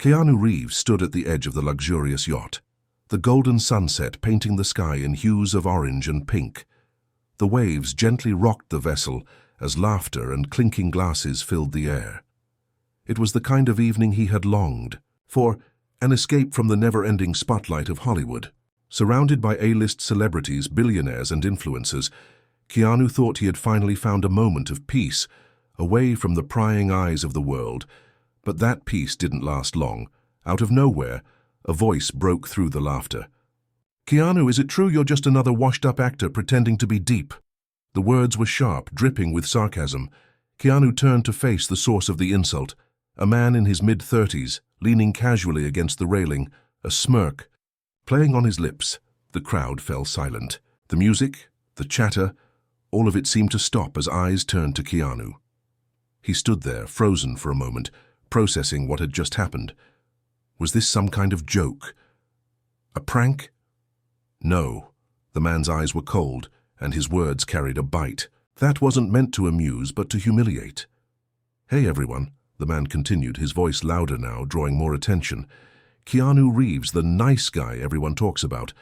Keanu Reeves stood at the edge of the luxurious yacht, the golden sunset painting the sky in hues of orange and pink. The waves gently rocked the vessel as laughter and clinking glasses filled the air. It was the kind of evening he had longed for, an escape from the never-ending spotlight of Hollywood. Surrounded by A-list celebrities, billionaires and influencers, Keanu thought he had finally found a moment of peace, away from the prying eyes of the world. But that peace didn't last long. Out of nowhere, a voice broke through the laughter. "Keanu, is it true you're just another washed-up actor pretending to be deep?" The words were sharp, dripping with sarcasm. Keanu turned to face the source of the insult, a man in his mid-30s, leaning casually against the railing, a smirk playing on his lips. The crowd fell silent. The music, the chatter, all of it seemed to stop as eyes turned to Keanu. He stood there, frozen for a moment, processing what had just happened. Was this some kind of joke? A prank? No. The man's eyes were cold, and his words carried a bite. That wasn't meant to amuse, but to humiliate. "Hey, everyone," the man continued, his voice louder now, drawing more attention. "Keanu Reeves, the nice guy everyone talks about.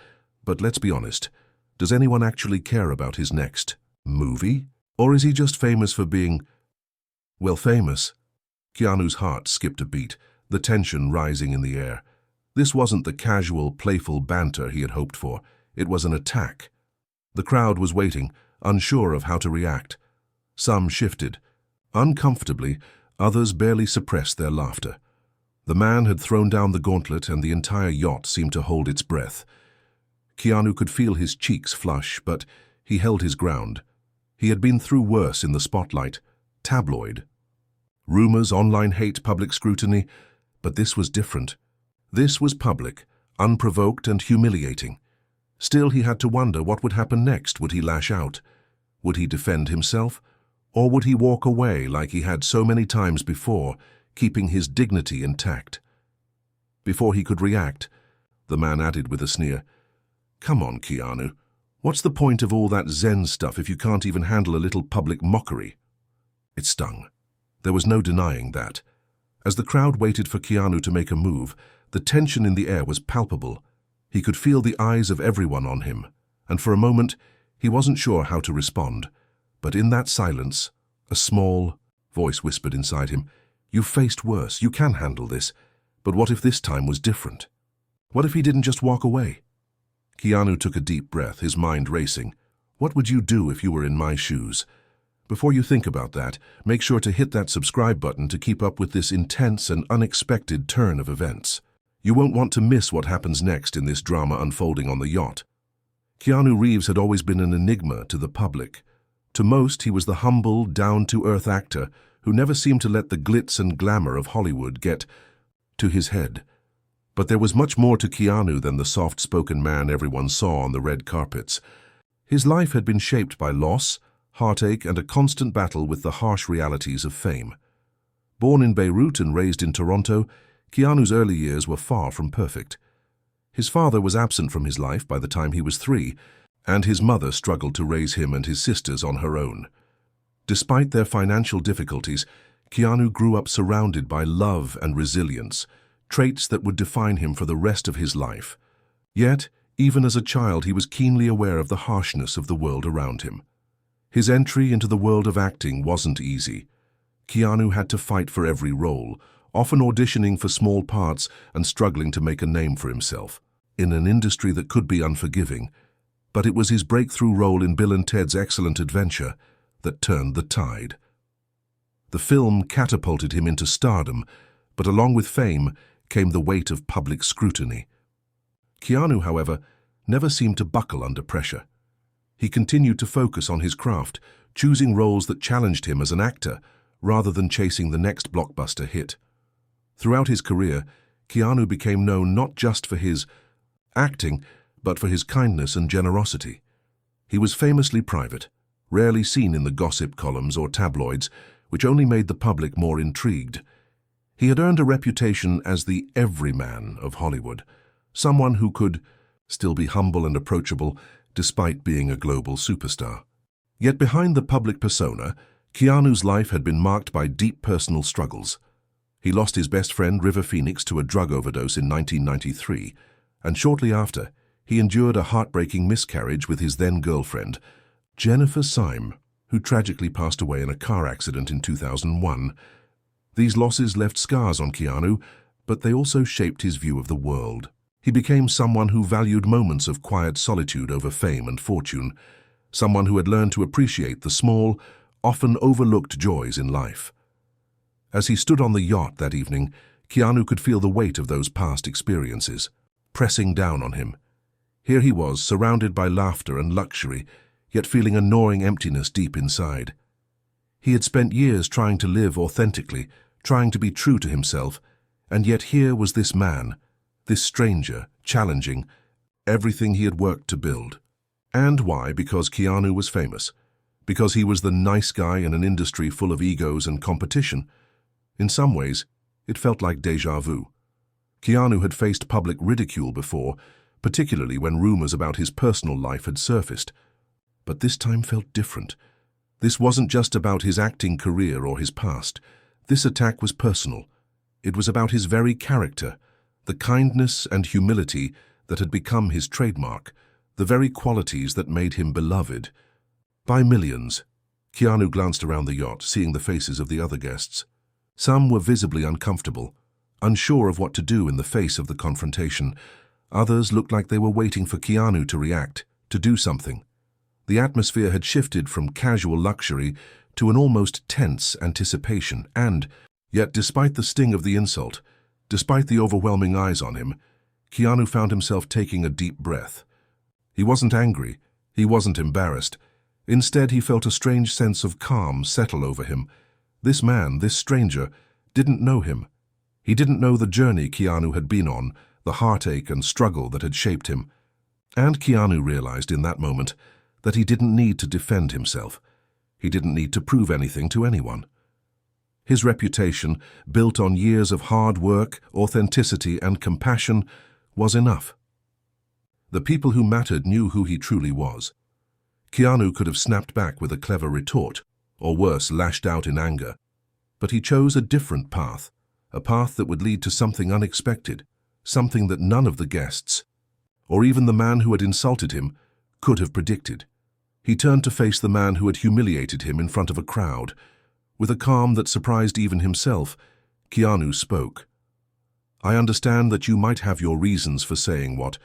But let's be honest, does anyone actually care about his next movie? Or is he just famous for being, well, famous?" Keanu's heart skipped a beat, the tension rising in the air. This wasn't the casual, playful banter he had hoped for. It was an attack. The crowd was waiting, unsure of how to react. Some shifted. Uncomfortably, others barely suppressed their laughter. The man had thrown down the gauntlet, and the entire yacht seemed to hold its breath. Keanu could feel his cheeks flush, but he held his ground. He had been through worse in the spotlight. Tabloid. Rumors, online hate, public scrutiny. But this was different. This was public, unprovoked and humiliating. Still, he had to wonder what would happen next. Would he lash out? Would he defend himself? Or would he walk away like he had so many times before, keeping his dignity intact? Before he could react, the man added with a sneer, "Come on, Keanu. What's the point of all that Zen stuff if you can't even handle a little public mockery?" It stung. There was no denying that. As the crowd waited for Keanu to make a move, the tension in the air was palpable. He could feel the eyes of everyone on him, and for a moment, he wasn't sure how to respond. But in that silence, a small voice whispered inside him, "You've faced worse. You can handle this. But what if this time was different? What if he didn't just walk away?" Keanu took a deep breath, his mind racing. What would you do if you were in my shoes? Before you think about that, make sure to hit that subscribe button to keep up with this intense and unexpected turn of events. You won't want to miss what happens next in this drama unfolding on the yacht. Keanu Reeves had always been an enigma to the public. To most, he was the humble, down-to-earth actor who never seemed to let the glitz and glamour of Hollywood get to his head. But there was much more to Keanu than the soft-spoken man everyone saw on the red carpets. His life had been shaped by loss, heartache, and a constant battle with the harsh realities of fame. Born in Beirut and raised in Toronto, Keanu's early years were far from perfect. His father was absent from his life by the time he was 3, and his mother struggled to raise him and his sisters on her own. Despite their financial difficulties, Keanu grew up surrounded by love and resilience, traits that would define him for the rest of his life. Yet, even as a child, he was keenly aware of the harshness of the world around him. His entry into the world of acting wasn't easy. Keanu had to fight for every role, often auditioning for small parts and struggling to make a name for himself, in an industry that could be unforgiving. But it was his breakthrough role in Bill and Ted's Excellent Adventure that turned the tide. The film catapulted him into stardom, but along with fame came the weight of public scrutiny. Keanu, however, never seemed to buckle under pressure. He continued to focus on his craft, choosing roles that challenged him as an actor, rather than chasing the next blockbuster hit. Throughout his career, Keanu became known not just for his acting, but for his kindness and generosity. He was famously private, rarely seen in the gossip columns or tabloids, which only made the public more intrigued. He had earned a reputation as the everyman of Hollywood, someone who could still be humble and approachable despite being a global superstar. Yet behind the public persona, Keanu's life had been marked by deep personal struggles. He lost his best friend River Phoenix to a drug overdose in 1993, and shortly after, he endured a heartbreaking miscarriage with his then-girlfriend, Jennifer Syme, who tragically passed away in a car accident in 2001. These losses left scars on Keanu, but they also shaped his view of the world. He became someone who valued moments of quiet solitude over fame and fortune, someone who had learned to appreciate the small, often overlooked joys in life. As he stood on the yacht that evening, Keanu could feel the weight of those past experiences, pressing down on him. Here he was, surrounded by laughter and luxury, yet feeling a gnawing emptiness deep inside. He had spent years trying to live authentically, trying to be true to himself, and yet here was this man, this stranger, challenging everything he had worked to build. And why? Because Keanu was famous. Because he was the nice guy in an industry full of egos and competition. In some ways, it felt like déjà vu. Keanu had faced public ridicule before, particularly when rumors about his personal life had surfaced. But this time felt different. This wasn't just about his acting career or his past. This attack was personal. It was about his very character, the kindness and humility that had become his trademark, the very qualities that made him beloved by millions. Keanu glanced around the yacht, seeing the faces of the other guests. Some were visibly uncomfortable, unsure of what to do in the face of the confrontation. Others looked like they were waiting for Keanu to react, to do something. The atmosphere had shifted from casual luxury to an almost tense anticipation, and, yet despite the sting of the insult, despite the overwhelming eyes on him, Keanu found himself taking a deep breath. He wasn't angry, he wasn't embarrassed. Instead, he felt a strange sense of calm settle over him. This man, this stranger, didn't know him. He didn't know the journey Keanu had been on, the heartache and struggle that had shaped him. And Keanu realized in that moment that he didn't need to defend himself. He didn't need to prove anything to anyone. His reputation, built on years of hard work, authenticity, and compassion, was enough. The people who mattered knew who he truly was. Keanu could have snapped back with a clever retort, or worse, lashed out in anger. But he chose a different path, a path that would lead to something unexpected, something that none of the guests, or even the man who had insulted him, could have predicted. He turned to face the man who had humiliated him in front of a crowd. With a calm that surprised even himself, Keanu spoke. "I understand that you might have your reasons for saying what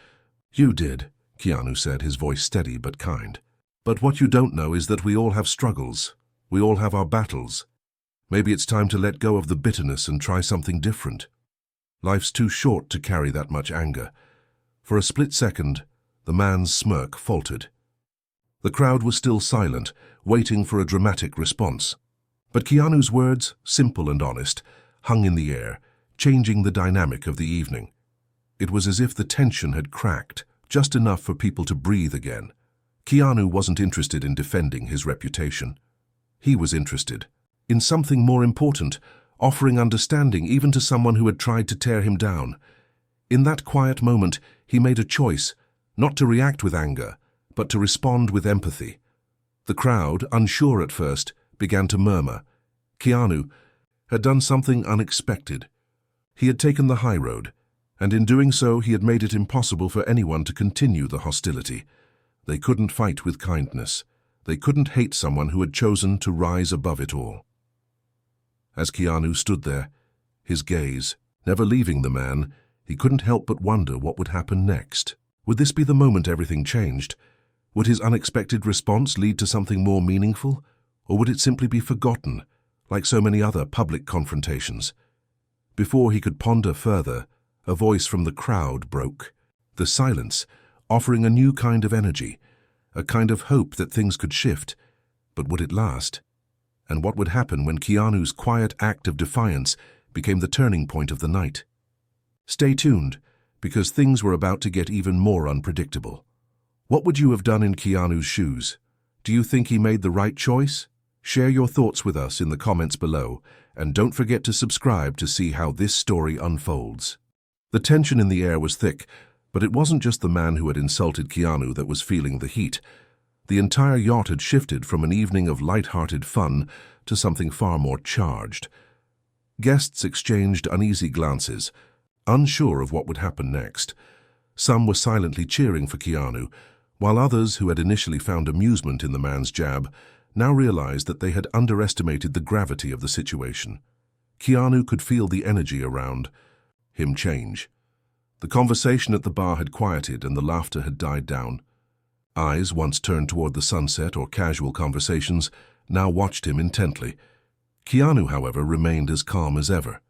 you did," Keanu said, his voice steady but kind. "But what you don't know is that we all have struggles. We all have our battles. Maybe it's time to let go of the bitterness and try something different. Life's too short to carry that much anger." For a split second, the man's smirk faltered. The crowd was still silent, waiting for a dramatic response. But Keanu's words, simple and honest, hung in the air, changing the dynamic of the evening. It was as if the tension had cracked, just enough for people to breathe again. Keanu wasn't interested in defending his reputation. He was interested in something more important, offering understanding even to someone who had tried to tear him down. In that quiet moment, he made a choice, not to react with anger, but to respond with empathy. The crowd, unsure at first, began to murmur. Keanu had done something unexpected. He had taken the high road, and in doing so he had made it impossible for anyone to continue the hostility. They couldn't fight with kindness. They couldn't hate someone who had chosen to rise above it all. As Keanu stood there, his gaze never leaving the man, he couldn't help but wonder what would happen next. Would this be the moment everything changed? Would his unexpected response lead to something more meaningful? Or would it simply be forgotten, like so many other public confrontations? Before he could ponder further, a voice from the crowd broke. The silence, offering a new kind of energy, a kind of hope that things could shift. But would it last? And what would happen when Keanu's quiet act of defiance became the turning point of the night? Stay tuned, because things were about to get even more unpredictable. What would you have done in Keanu's shoes? Do you think he made the right choice? Share your thoughts with us in the comments below, and don't forget to subscribe to see how this story unfolds. The tension in the air was thick, but it wasn't just the man who had insulted Keanu that was feeling the heat. The entire yacht had shifted from an evening of light-hearted fun to something far more charged. Guests exchanged uneasy glances, unsure of what would happen next. Some were silently cheering for Keanu, while others, who had initially found amusement in the man's jab, now realized that they had underestimated the gravity of the situation. Keanu could feel the energy around him change. The conversation at the bar had quieted and the laughter had died down. Eyes, once turned toward the sunset or casual conversations, now watched him intently. Keanu, however, remained as calm as ever.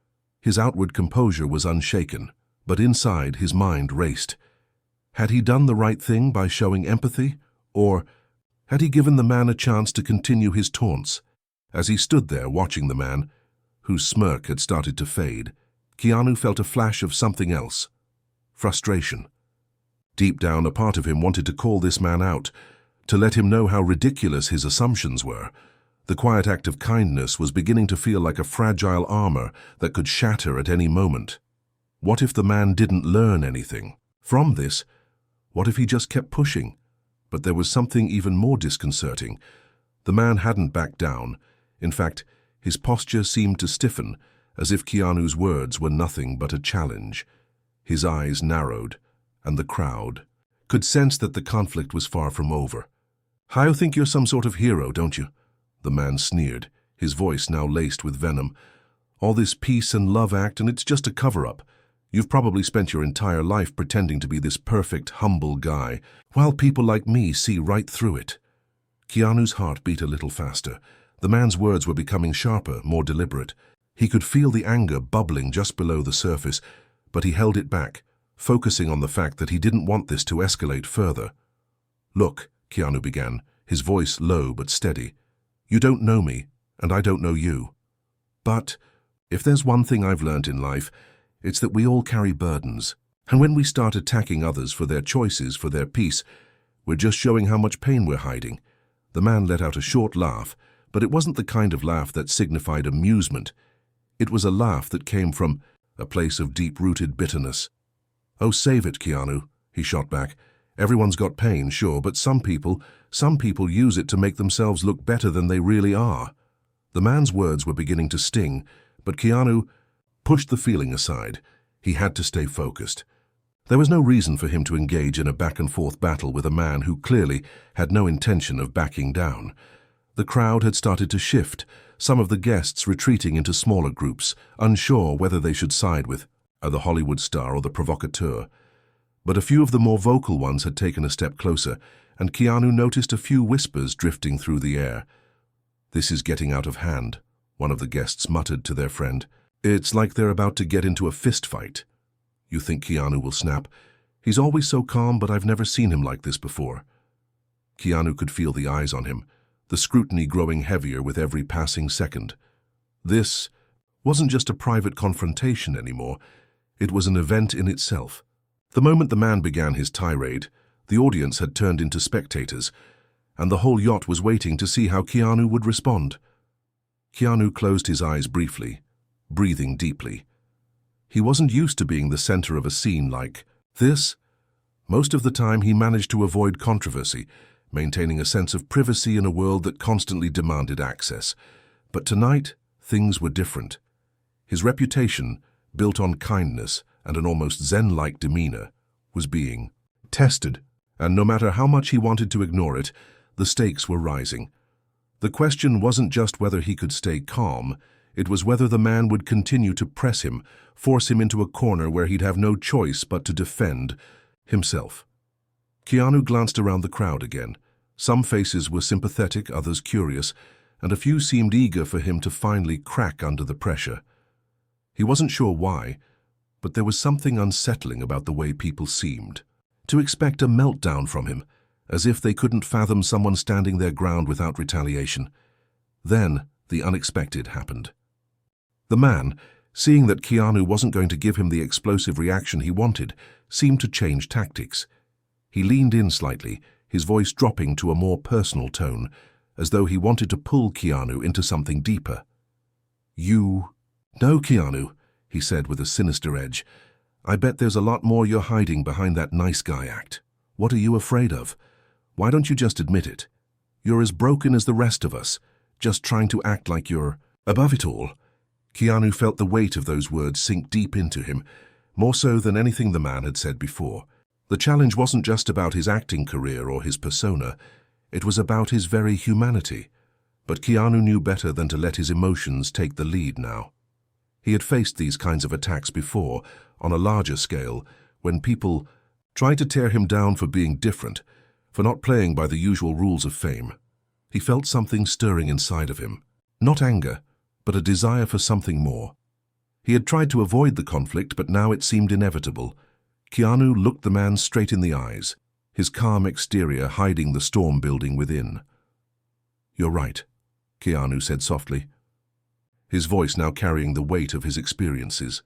His outward composure was unshaken, but inside his mind raced. Had he done the right thing by showing empathy, or had he given the man a chance to continue his taunts? As he stood there watching the man, whose smirk had started to fade, Keanu felt a flash of something else: frustration. Deep down, a part of him wanted to call this man out, to let him know how ridiculous his assumptions were. The quiet act of kindness was beginning to feel like a fragile armor that could shatter at any moment. What if the man didn't learn anything from this? What if he just kept pushing? But there was something even more disconcerting. The man hadn't backed down. In fact, his posture seemed to stiffen, as if Keanu's words were nothing but a challenge. His eyes narrowed, and the crowd could sense that the conflict was far from over. "I think you're some sort of hero, don't you?" The man sneered, his voice now laced with venom. "All this peace and love act, and it's just a cover-up. You've probably spent your entire life pretending to be this perfect, humble guy, while people like me see right through it." Keanu's heart beat a little faster. The man's words were becoming sharper, more deliberate. He could feel the anger bubbling just below the surface, but he held it back, focusing on the fact that he didn't want this to escalate further. "Look," Keanu began, his voice low but steady. "You don't know me, and I don't know you. But if there's one thing I've learned in life, it's that we all carry burdens. And when we start attacking others for their choices, for their peace, we're just showing how much pain we're hiding." The man let out a short laugh, but it wasn't the kind of laugh that signified amusement. It was a laugh that came from a place of deep-rooted bitterness. "Oh, save it, Keanu," he shot back. "Everyone's got pain, sure, but some people use it to make themselves look better than they really are." The man's words were beginning to sting, but Keanu pushed the feeling aside. He had to stay focused. There was no reason for him to engage in a back-and-forth battle with a man who clearly had no intention of backing down. The crowd had started to shift, some of the guests retreating into smaller groups, unsure whether they should side with the Hollywood star or the provocateur. But a few of the more vocal ones had taken a step closer, and Keanu noticed a few whispers drifting through the air. "This is getting out of hand," one of the guests muttered to their friend. "It's like they're about to get into a fist fight." "You think Keanu will snap? He's always so calm, but I've never seen him like this before." Keanu could feel the eyes on him, the scrutiny growing heavier with every passing second. This wasn't just a private confrontation anymore. It was an event in itself. The moment the man began his tirade, the audience had turned into spectators, and the whole yacht was waiting to see how Keanu would respond. Keanu closed his eyes briefly, breathing deeply. He wasn't used to being the center of a scene like this. Most of the time he managed to avoid controversy, maintaining a sense of privacy in a world that constantly demanded access. But tonight, things were different. His reputation, built on kindness and an almost zen-like demeanor, was being tested, and no matter how much he wanted to ignore it, the stakes were rising. The question wasn't just whether he could stay calm, it was whether the man would continue to press him, force him into a corner where he'd have no choice but to defend himself. Keanu glanced around the crowd again. Some faces were sympathetic, others curious, and a few seemed eager for him to finally crack under the pressure. He wasn't sure why, but there was something unsettling about the way people seemed to expect a meltdown from him, as if they couldn't fathom someone standing their ground without retaliation. Then the unexpected happened. The man, seeing that Keanu wasn't going to give him the explosive reaction he wanted, seemed to change tactics. He leaned in slightly, his voice dropping to a more personal tone, as though he wanted to pull Keanu into something deeper. "You know, Keanu," he said with a sinister edge. "I bet there's a lot more you're hiding behind that nice guy act. What are you afraid of? Why don't you just admit it? You're as broken as the rest of us, just trying to act like you're above it all." Keanu felt the weight of those words sink deep into him, more so than anything the man had said before. The challenge wasn't just about his acting career or his persona, it was about his very humanity. But Keanu knew better than to let his emotions take the lead now. He had faced these kinds of attacks before, on a larger scale, when people tried to tear him down for being different, for not playing by the usual rules of fame. He felt something stirring inside of him. Not anger, but a desire for something more. He had tried to avoid the conflict, but now it seemed inevitable. Keanu looked the man straight in the eyes, his calm exterior hiding the storm building within. "You're right," Keanu said softly, his voice now carrying the weight of his experiences.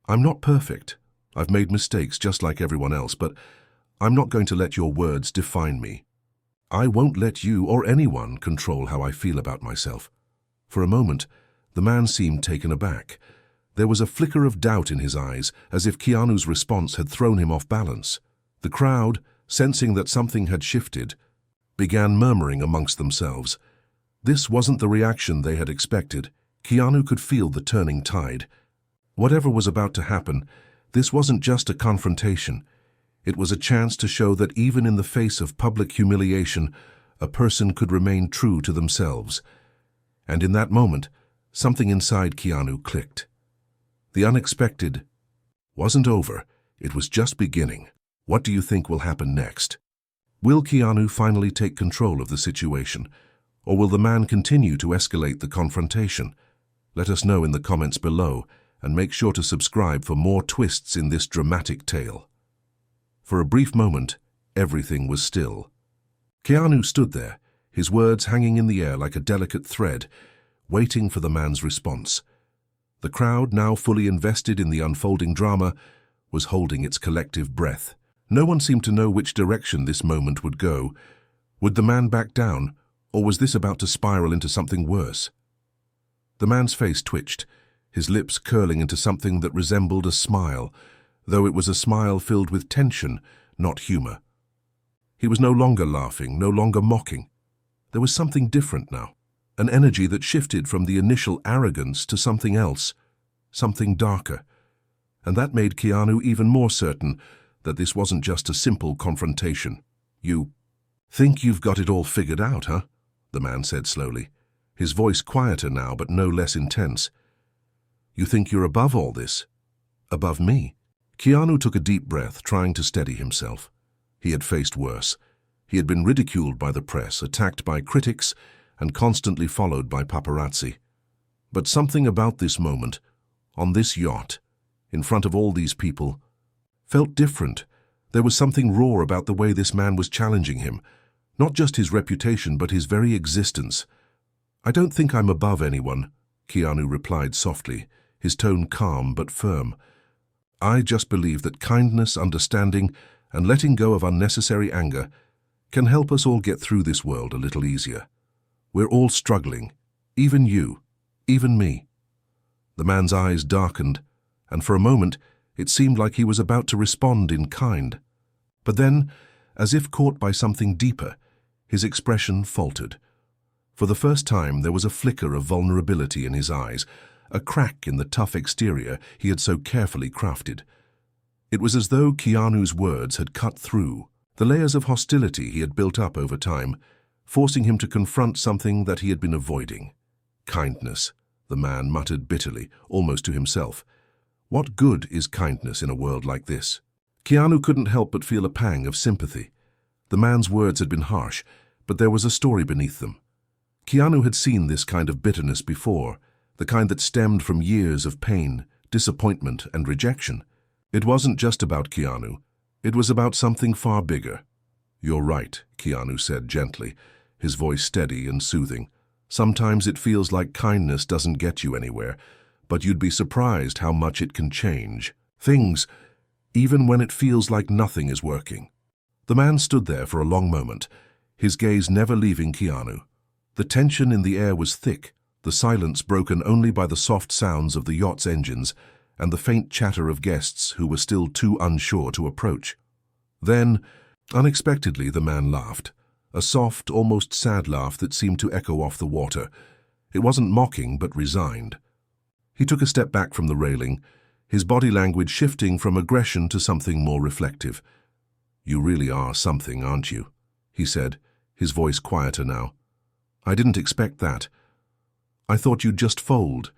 "I'm not perfect. I've made mistakes just like everyone else, but I'm not going to let your words define me. I won't let you or anyone control how I feel about myself." For a moment, the man seemed taken aback. There was a flicker of doubt in his eyes, as if Keanu's response had thrown him off balance. The crowd, sensing that something had shifted, began murmuring amongst themselves. This wasn't the reaction they had expected. Keanu could feel the turning tide. Whatever was about to happen, this wasn't just a confrontation. It was a chance to show that even in the face of public humiliation, a person could remain true to themselves. And in that moment, something inside Keanu clicked. The unexpected wasn't over, it was just beginning. What do you think will happen next? Will Keanu finally take control of the situation, or will the man continue to escalate the confrontation? Let us know in the comments below, and make sure to subscribe for more twists in this dramatic tale. For a brief moment, everything was still. Keanu stood there, his words hanging in the air like a delicate thread, waiting for the man's response. The crowd, now fully invested in the unfolding drama, was holding its collective breath. No one seemed to know which direction this moment would go. Would the man back down, or was this about to spiral into something worse? The man's face twitched, his lips curling into something that resembled a smile, though it was a smile filled with tension, not humor. He was no longer laughing, no longer mocking. There was something different now, an energy that shifted from the initial arrogance to something else, something darker. And that made Keanu even more certain that this wasn't just a simple confrontation. "You think you've got it all figured out, huh?" the man said slowly, his voice quieter now but no less intense. "You think you're above all this? Above me?" Keanu took a deep breath, trying to steady himself. He had faced worse. He had been ridiculed by the press, attacked by critics, and constantly followed by paparazzi. But something about this moment, on this yacht, in front of all these people, felt different. There was something raw about the way this man was challenging him, not just his reputation but his very existence. "I don't think I'm above anyone," Keanu replied softly, his tone calm but firm. "I just believe that kindness, understanding, and letting go of unnecessary anger can help us all get through this world a little easier. We're all struggling, even you, even me." The man's eyes darkened, and for a moment it seemed like he was about to respond in kind. But then, as if caught by something deeper, his expression faltered. For the first time there was a flicker of vulnerability in his eyes, a crack in the tough exterior he had so carefully crafted. It was as though Keanu's words had cut through the layers of hostility he had built up over time, forcing him to confront something that he had been avoiding. "Kindness," the man muttered bitterly, almost to himself. What good is kindness in a world like this? Keanu couldn't help but feel a pang of sympathy. The man's words had been harsh, but there was a story beneath them. Keanu had seen this kind of bitterness before, the kind that stemmed from years of pain, disappointment, and rejection. It wasn't just about Keanu. It was about something far bigger. "You're right," Keanu said gently, his voice steady and soothing. "Sometimes it feels like kindness doesn't get you anywhere, but you'd be surprised how much it can change things, even when it feels like nothing is working." The man stood there for a long moment, his gaze never leaving Keanu. The tension in the air was thick, the silence broken only by the soft sounds of the yacht's engines and the faint chatter of guests who were still too unsure to approach. Then, unexpectedly, the man laughed, a soft, almost sad laugh that seemed to echo off the water. It wasn't mocking, but resigned. He took a step back from the railing, his body language shifting from aggression to something more reflective. "You really are something, aren't you?" he said, his voice quieter now. "I didn't expect that. I thought you'd just fold,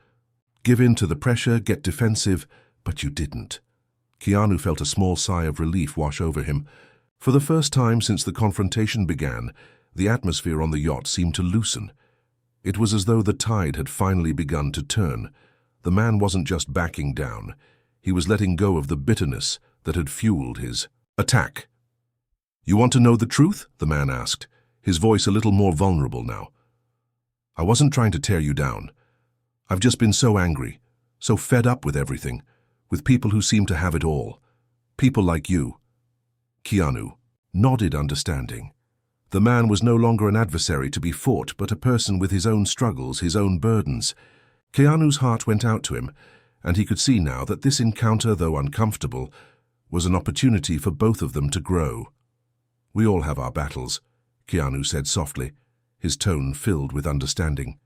give in to the pressure, get defensive, but you didn't." Keanu felt a small sigh of relief wash over him. For the first time since the confrontation began, the atmosphere on the yacht seemed to loosen. It was as though the tide had finally begun to turn. The man wasn't just backing down. He was letting go of the bitterness that had fueled his attack. "You want to know the truth?" the man asked, his voice a little more vulnerable now. "I wasn't trying to tear you down. I've just been so angry, so fed up with everything, with people who seem to have it all. People like you." Keanu nodded understanding. The man was no longer an adversary to be fought, but a person with his own struggles, his own burdens. Keanu's heart went out to him, and he could see now that this encounter, though uncomfortable, was an opportunity for both of them to grow. "We all have our battles," Keanu said softly, his tone filled with understanding.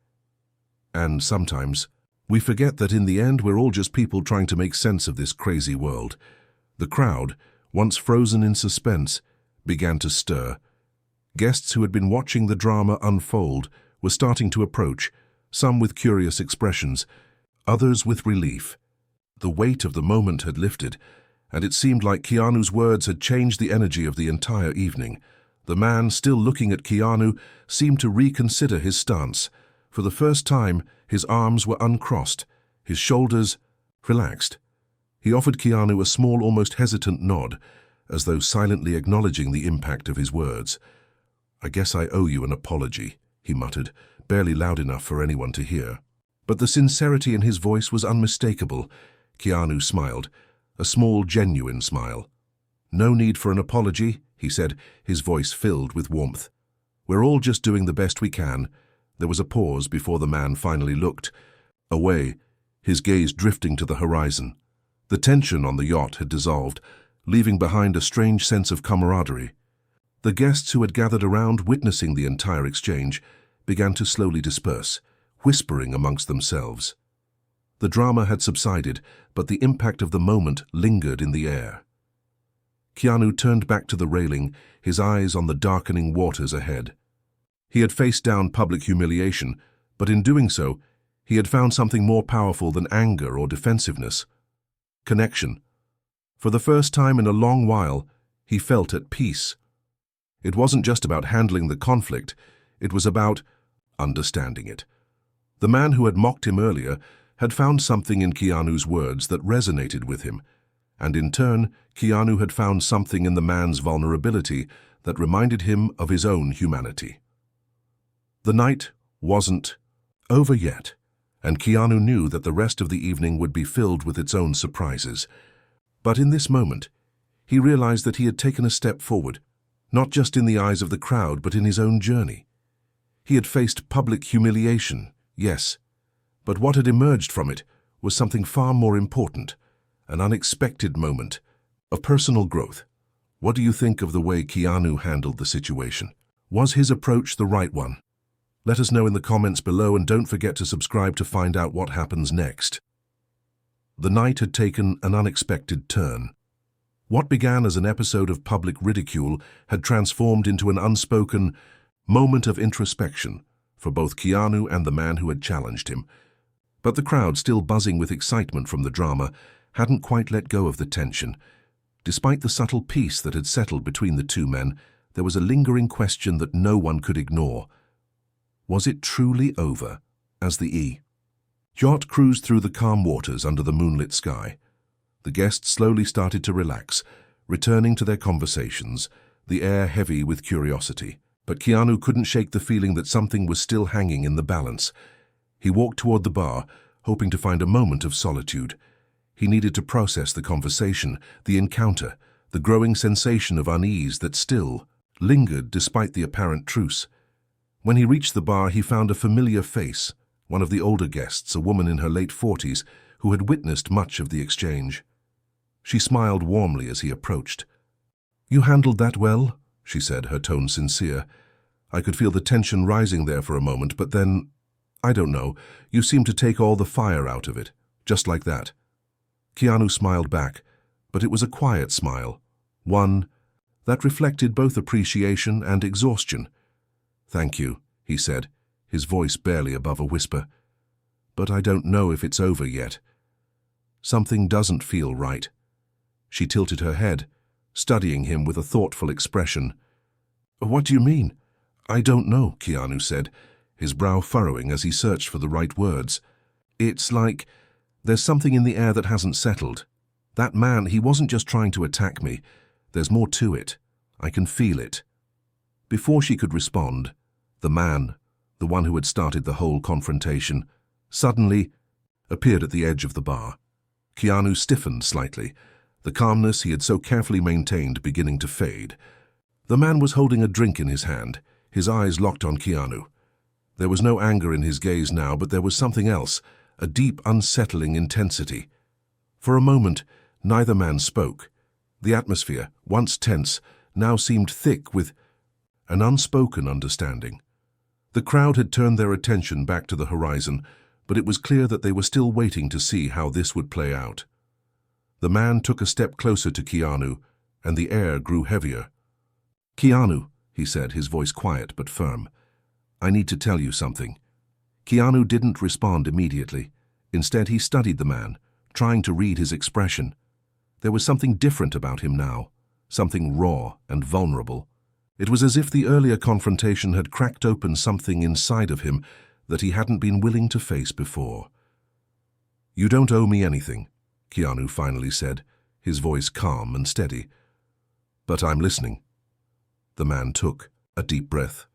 "And sometimes we forget that in the end we're all just people trying to make sense of this crazy world." The crowd, once frozen in suspense, began to stir. Guests who had been watching the drama unfold were starting to approach, some with curious expressions, others with relief. The weight of the moment had lifted, and it seemed like Keanu's words had changed the energy of the entire evening. The man, still looking at Keanu, seemed to reconsider his stance. For the first time, his arms were uncrossed, his shoulders relaxed. He offered Keanu a small, almost hesitant nod, as though silently acknowledging the impact of his words. "I guess I owe you an apology," he muttered, barely loud enough for anyone to hear. But the sincerity in his voice was unmistakable. Keanu smiled, a small, genuine smile. "No need for an apology," he said, his voice filled with warmth. "We're all just doing the best we can." There was a pause before the man finally looked away, his gaze drifting to the horizon. The tension on the yacht had dissolved, leaving behind a strange sense of camaraderie. The guests who had gathered around, witnessing the entire exchange, began to slowly disperse, whispering amongst themselves. The drama had subsided, but the impact of the moment lingered in the air. Keanu turned back to the railing, his eyes on the darkening waters ahead. He had faced down public humiliation, but in doing so, he had found something more powerful than anger or defensiveness: connection. For the first time in a long while, he felt at peace. It wasn't just about handling the conflict, it was about understanding it. The man who had mocked him earlier had found something in Keanu's words that resonated with him, and in turn, Keanu had found something in the man's vulnerability that reminded him of his own humanity. The night wasn't over yet, and Keanu knew that the rest of the evening would be filled with its own surprises. But in this moment, he realized that he had taken a step forward, not just in the eyes of the crowd, but in his own journey. He had faced public humiliation, yes, but what had emerged from it was something far more important, an unexpected moment of personal growth. What do you think of the way Keanu handled the situation? Was his approach the right one? Let us know in the comments below, and don't forget to subscribe to find out what happens next. The night had taken an unexpected turn. What began as an episode of public ridicule had transformed into an unspoken moment of introspection for both Keanu and the man who had challenged him. But the crowd, still buzzing with excitement from the drama, hadn't quite let go of the tension. Despite the subtle peace that had settled between the two men, there was a lingering question that no one could ignore. Was it truly over as the yacht cruised through the calm waters under the moonlit sky? The guests slowly started to relax, returning to their conversations, the air heavy with curiosity. But Keanu couldn't shake the feeling that something was still hanging in the balance. He walked toward the bar, hoping to find a moment of solitude. He needed to process the conversation, the encounter, the growing sensation of unease that still lingered despite the apparent truce. When he reached the bar, he found a familiar face, one of the older guests, a woman in her late 40s, who had witnessed much of the exchange. She smiled warmly as he approached. "You handled that well," she said, her tone sincere. "I could feel the tension rising there for a moment, but then, I don't know, you seemed to take all the fire out of it." just like that. Keanu smiled back, but it was a quiet smile, one that reflected both appreciation and exhaustion. "Thank you," he said, his voice barely above a whisper. "But I don't know if it's over yet. Something doesn't feel right." She tilted her head, studying him with a thoughtful expression. "What do you mean?" "I don't know," Keanu said, his brow furrowing as he searched for the right words. "It's like there's something in the air that hasn't settled. That man, he wasn't just trying to attack me. There's more to it. I can feel it." Before she could respond, the man, the one who had started the whole confrontation, suddenly appeared at the edge of the bar. Keanu stiffened slightly, the calmness he had so carefully maintained beginning to fade. The man was holding a drink in his hand, his eyes locked on Keanu. There was no anger in his gaze now, but there was something else, a deep, unsettling intensity. For a moment, neither man spoke. The atmosphere, once tense, now seemed thick with an unspoken understanding. The crowd had turned their attention back to the horizon, but it was clear that they were still waiting to see how this would play out. The man took a step closer to Keanu, and the air grew heavier. "Keanu," he said, his voice quiet but firm, "I need to tell you something." Keanu didn't respond immediately. Instead, he studied the man, trying to read his expression. There was something different about him now, something raw and vulnerable. It was as if the earlier confrontation had cracked open something inside of him that he hadn't been willing to face before. "You don't owe me anything," Keanu finally said, his voice calm and steady. "But I'm listening." The man took a deep breath,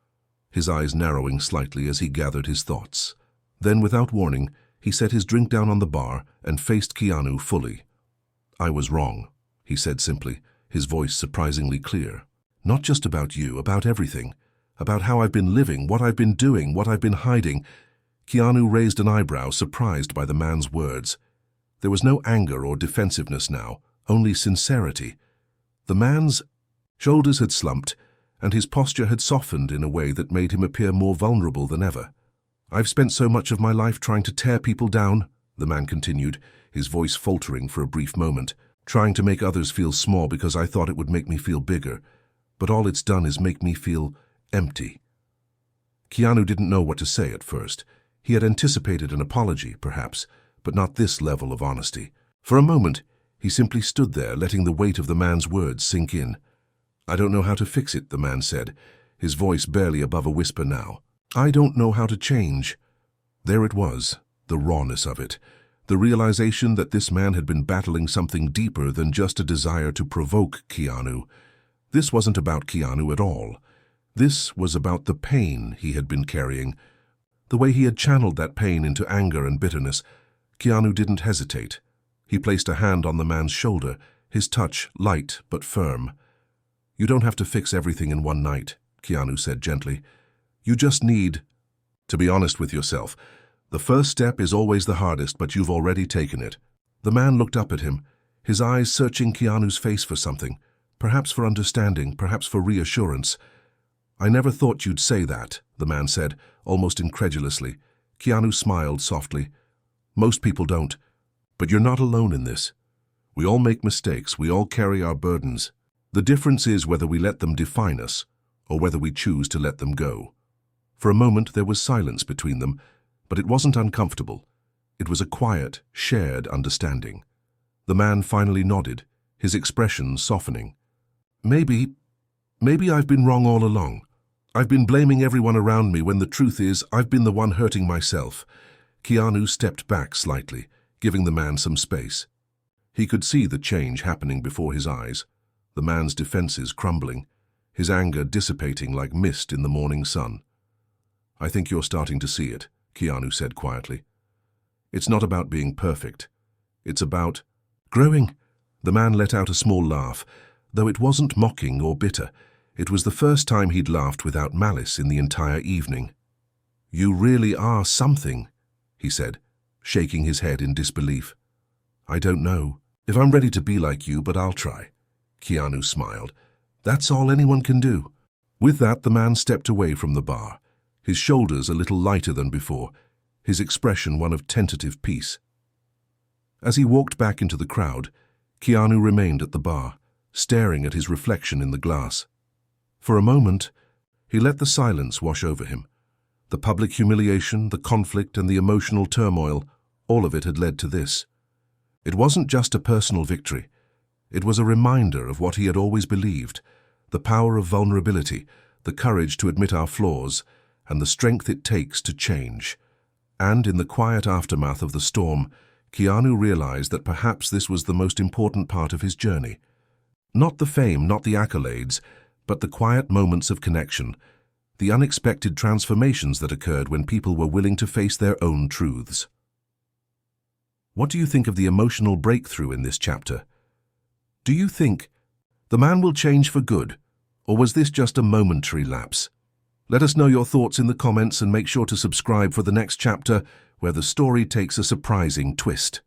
his eyes narrowing slightly as he gathered his thoughts. Then, without warning, he set his drink down on the bar and faced Keanu fully. "I was wrong," he said simply, his voice surprisingly clear. "Not just about you, about everything. About how I've been living, what I've been doing, what I've been hiding." Keanu raised an eyebrow, surprised by the man's words. There was no anger or defensiveness now, only sincerity. The man's shoulders had slumped, and his posture had softened in a way that made him appear more vulnerable than ever. "I've spent so much of my life trying to tear people down," the man continued, his voice faltering for a brief moment, "trying to make others feel small because I thought it would make me feel bigger. But all it's done is make me feel empty." Keanu didn't know what to say at first. He had anticipated an apology, perhaps, but not this level of honesty. For a moment, he simply stood there, letting the weight of the man's words sink in. "I don't know how to fix it," the man said, his voice barely above a whisper now. "I don't know how to change." There it was, the rawness of it, the realization that this man had been battling something deeper than just a desire to provoke Keanu. This wasn't about Keanu at all. This was about the pain he had been carrying. The way he had channeled that pain into anger and bitterness. Keanu didn't hesitate. He placed a hand on the man's shoulder, his touch light but firm. "You don't have to fix everything in one night," Keanu said gently. "You just need to be honest with yourself. The first step is always the hardest, but you've already taken it." The man looked up at him, his eyes searching Keanu's face for something, perhaps for understanding, perhaps for reassurance. "I never thought you'd say that," the man said, almost incredulously. Keanu smiled softly. "Most people don't. But you're not alone in this. We all make mistakes, we all carry our burdens. The difference is whether we let them define us, or whether we choose to let them go." For a moment there was silence between them, but it wasn't uncomfortable. It was a quiet, shared understanding. The man finally nodded, his expression softening. Maybe I've been wrong all along. I've been blaming everyone around me when the truth is I've been the one hurting myself." Keanu stepped back slightly, giving the man some space. He could see the change happening before his eyes, the man's defenses crumbling, his anger dissipating like mist in the morning sun. "I think you're starting to see it," Keanu said quietly. "It's not about being perfect. It's about growing." The man let out a small laugh, though it wasn't mocking or bitter. It was the first time he'd laughed without malice in the entire evening. "You really are something," he said, shaking his head in disbelief. "I don't know if I'm ready to be like you, but I'll try." Keanu smiled. "That's all anyone can do." With that, the man stepped away from the bar, his shoulders a little lighter than before, his expression one of tentative peace. As he walked back into the crowd, Keanu remained at the bar, staring at his reflection in the glass. For a moment, he let the silence wash over him. The public humiliation, the conflict, and the emotional turmoil, all of it had led to this. It wasn't just a personal victory. It was a reminder of what he had always believed, the power of vulnerability, the courage to admit our flaws, and the strength it takes to change. And in the quiet aftermath of the storm, Keanu realized that perhaps this was the most important part of his journey. Not the fame, not the accolades, but the quiet moments of connection, the unexpected transformations that occurred when people were willing to face their own truths. What do you think of the emotional breakthrough in this chapter? Do you think the man will change for good, or was this just a momentary lapse? Let us know your thoughts in the comments and make sure to subscribe for the next chapter where the story takes a surprising twist.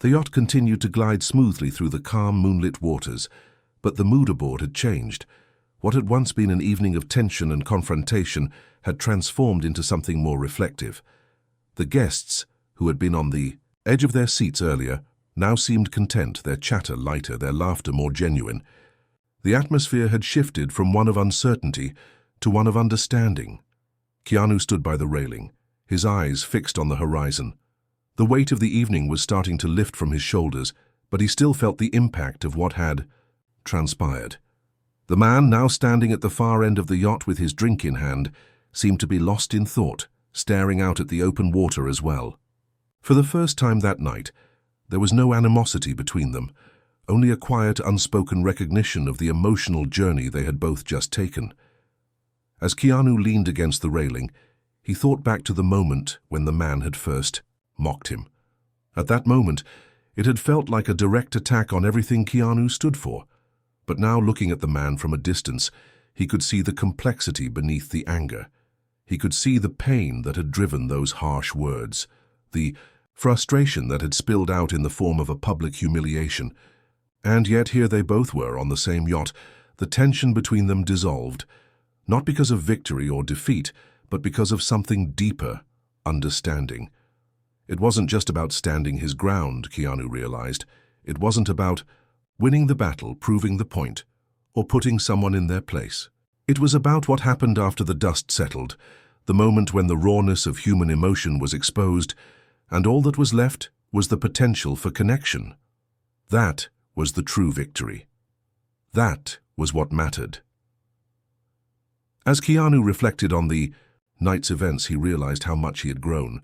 The yacht continued to glide smoothly through the calm moonlit waters, but the mood aboard had changed. What had once been an evening of tension and confrontation had transformed into something more reflective. The guests, who had been on the edge of their seats earlier, now seemed content, their chatter lighter, their laughter more genuine. The atmosphere had shifted from one of uncertainty to one of understanding. Keanu stood by the railing, his eyes fixed on the horizon. The weight of the evening was starting to lift from his shoulders, but he still felt the impact of what had transpired. The man, now standing at the far end of the yacht with his drink in hand, seemed to be lost in thought, staring out at the open water as well. For the first time that night, there was no animosity between them, only a quiet, unspoken recognition of the emotional journey they had both just taken. As Keanu leaned against the railing, he thought back to the moment when the man had first mocked him. At that moment, it had felt like a direct attack on everything Keanu stood for. But now, looking at the man from a distance, he could see the complexity beneath the anger. He could see the pain that had driven those harsh words, the frustration that had spilled out in the form of a public humiliation. And yet here they both were on the same yacht, the tension between them dissolved, not because of victory or defeat, but because of something deeper, understanding. It wasn't just about standing his ground, Keanu realized. It wasn't about winning the battle, proving the point, or putting someone in their place. It was about what happened after the dust settled, the moment when the rawness of human emotion was exposed, and all that was left was the potential for connection. That was the true victory. That was what mattered. As Keanu reflected on the night's events, he realized how much he had grown.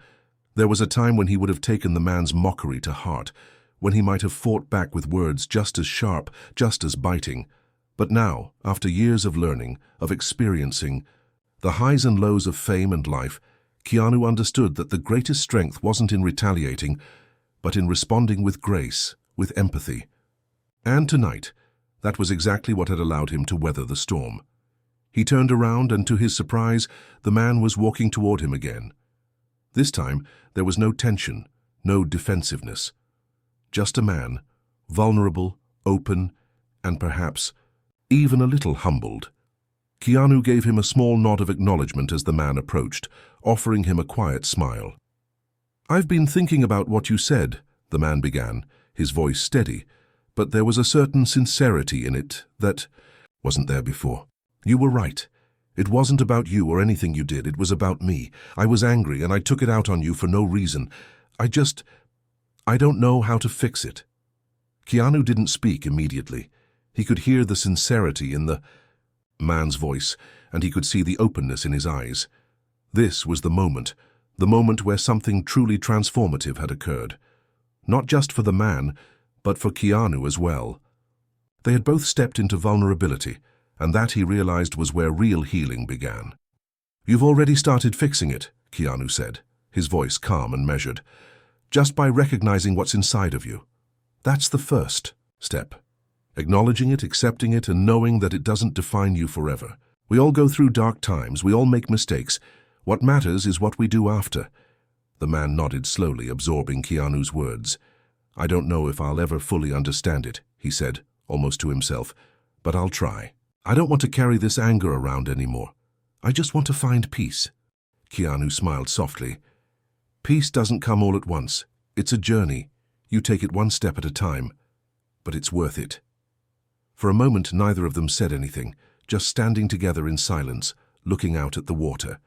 There was a time when he would have taken the man's mockery to heart, when he might have fought back with words just as sharp, just as biting. But now, after years of learning, of experiencing the highs and lows of fame and life, Keanu understood that the greatest strength wasn't in retaliating, but in responding with grace, with empathy. And tonight, that was exactly what had allowed him to weather the storm. He turned around, and to his surprise, the man was walking toward him again. This time, there was no tension, no defensiveness. Just a man, vulnerable, open, and perhaps even a little humbled. Keanu gave him a small nod of acknowledgement as the man approached, offering him a quiet smile. "I've been thinking about what you said," the man began, his voice steady, but there was a certain sincerity in it that wasn't there before. "You were right. It wasn't about you or anything you did, it was about me. I was angry and I took it out on you for no reason. I don't know how to fix it." Keanu didn't speak immediately. He could hear the sincerity in the man's voice, and he could see the openness in his eyes. This was the moment where something truly transformative had occurred. Not just for the man, but for Keanu as well. They had both stepped into vulnerability, and that, he realized, was where real healing began. "You've already started fixing it," Keanu said, his voice calm and measured. "Just by recognizing what's inside of you. That's the first step. Acknowledging it, accepting it, and knowing that it doesn't define you forever. We all go through dark times, we all make mistakes. What matters is what we do after." The man nodded slowly, absorbing Keanu's words. "I don't know if I'll ever fully understand it," he said, almost to himself, "but I'll try. I don't want to carry this anger around anymore. I just want to find peace." Keanu smiled softly. "Peace doesn't come all at once. It's a journey. You take it one step at a time, but it's worth it." For a moment, neither of them said anything, just standing together in silence, looking out at the water.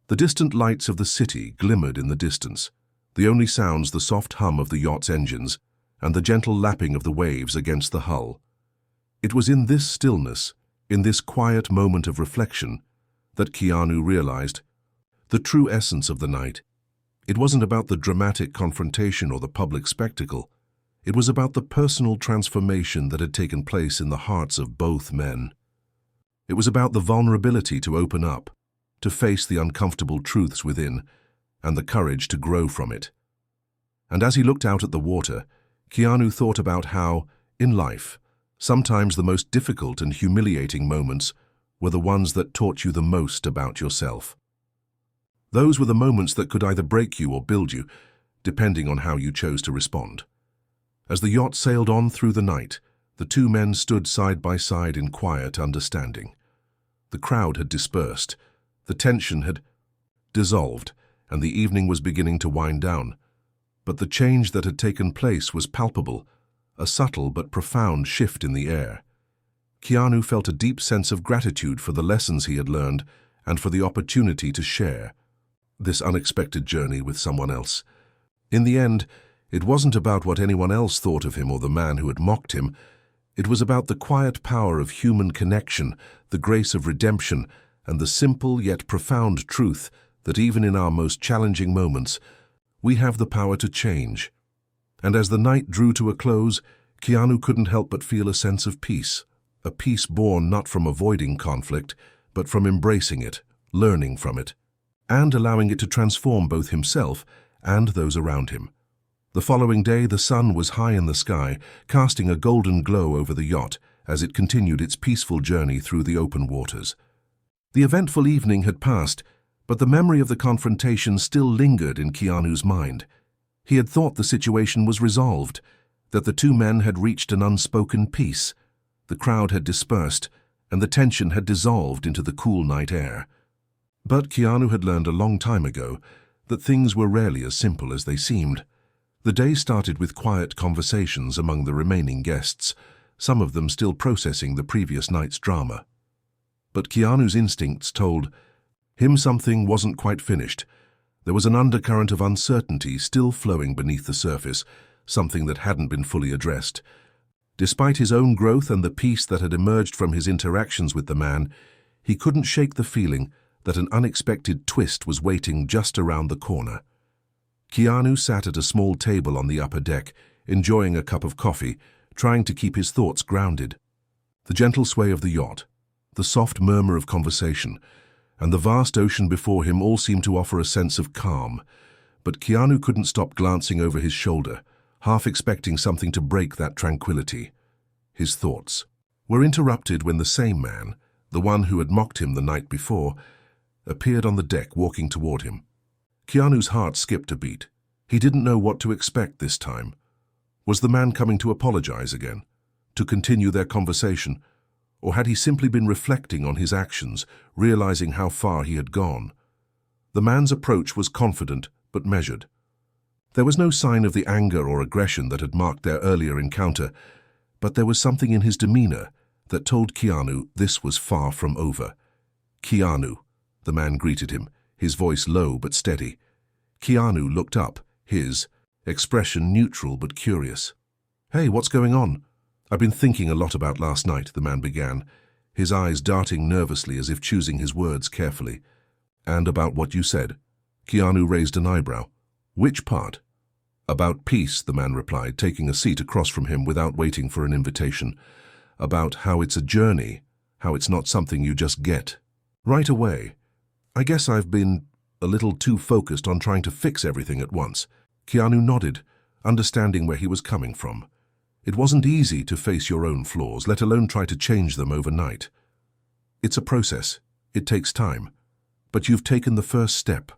The distant lights of the city glimmered in the distance, the only sounds the soft hum of the yacht's engines and the gentle lapping of the waves against the hull. It was in this stillness, in this quiet moment of reflection, that Keanu realized the true essence of the night. It wasn't about the dramatic confrontation or the public spectacle. It was about the personal transformation that had taken place in the hearts of both men. It was about the vulnerability to open up, to face the uncomfortable truths within, and the courage to grow from it. And as he looked out at the water, Keanu thought about how, in life, sometimes the most difficult and humiliating moments were the ones that taught you the most about yourself. Those were the moments that could either break you or build you, depending on how you chose to respond. As the yacht sailed on through the night, the two men stood side by side in quiet understanding. The crowd had dispersed, the tension had dissolved, and the evening was beginning to wind down. But the change that had taken place was palpable, a subtle but profound shift in the air. Keanu felt a deep sense of gratitude for the lessons he had learned and for the opportunity to share this unexpected journey with someone else. In the end, it wasn't about what anyone else thought of him or the man who had mocked him. It was about the quiet power of human connection, the grace of redemption, and the simple yet profound truth that even in our most challenging moments, we have the power to change. And as the night drew to a close, Keanu couldn't help but feel a sense of peace, a peace born not from avoiding conflict, but from embracing it, learning from it, and allowing it to transform both himself and those around him. The following day, the sun was high in the sky, casting a golden glow over the yacht as it continued its peaceful journey through the open waters. The eventful evening had passed, but the memory of the confrontation still lingered in Keanu's mind. He had thought the situation was resolved, that the two men had reached an unspoken peace. The crowd had dispersed, and the tension had dissolved into the cool night air. But Keanu had learned a long time ago that things were rarely as simple as they seemed. The day started with quiet conversations among the remaining guests, some of them still processing the previous night's drama. But Keanu's instincts told him something wasn't quite finished. There was an undercurrent of uncertainty still flowing beneath the surface, something that hadn't been fully addressed. Despite his own growth and the peace that had emerged from his interactions with the man, he couldn't shake the feeling that an unexpected twist was waiting just around the corner. Keanu sat at a small table on the upper deck, enjoying a cup of coffee, trying to keep his thoughts grounded. The gentle sway of the yacht, the soft murmur of conversation, and the vast ocean before him all seemed to offer a sense of calm. But Keanu couldn't stop glancing over his shoulder, half expecting something to break that tranquility. His thoughts were interrupted when the same man, the one who had mocked him the night before, appeared on the deck walking toward him. Keanu's heart skipped a beat. He didn't know what to expect this time. Was the man coming to apologize again, to continue their conversation, or had he simply been reflecting on his actions, realizing how far he had gone? The man's approach was confident but measured. There was no sign of the anger or aggression that had marked their earlier encounter, but there was something in his demeanor that told Keanu this was far from over. "Keanu," the man greeted him, his voice low but steady. Keanu looked up, his expression neutral but curious. "Hey, what's going on?" "I've been thinking a lot about last night," the man began, his eyes darting nervously as if choosing his words carefully. "And about what you said?" Keanu raised an eyebrow. "Which part?" "About peace," the man replied, taking a seat across from him without waiting for an invitation. "About how it's a journey, how it's not something you just get right away. I guess I've been a little too focused on trying to fix everything at once." Keanu nodded, understanding where he was coming from. It wasn't easy to face your own flaws, let alone try to change them overnight. It's a process. It takes time. But you've taken the first step.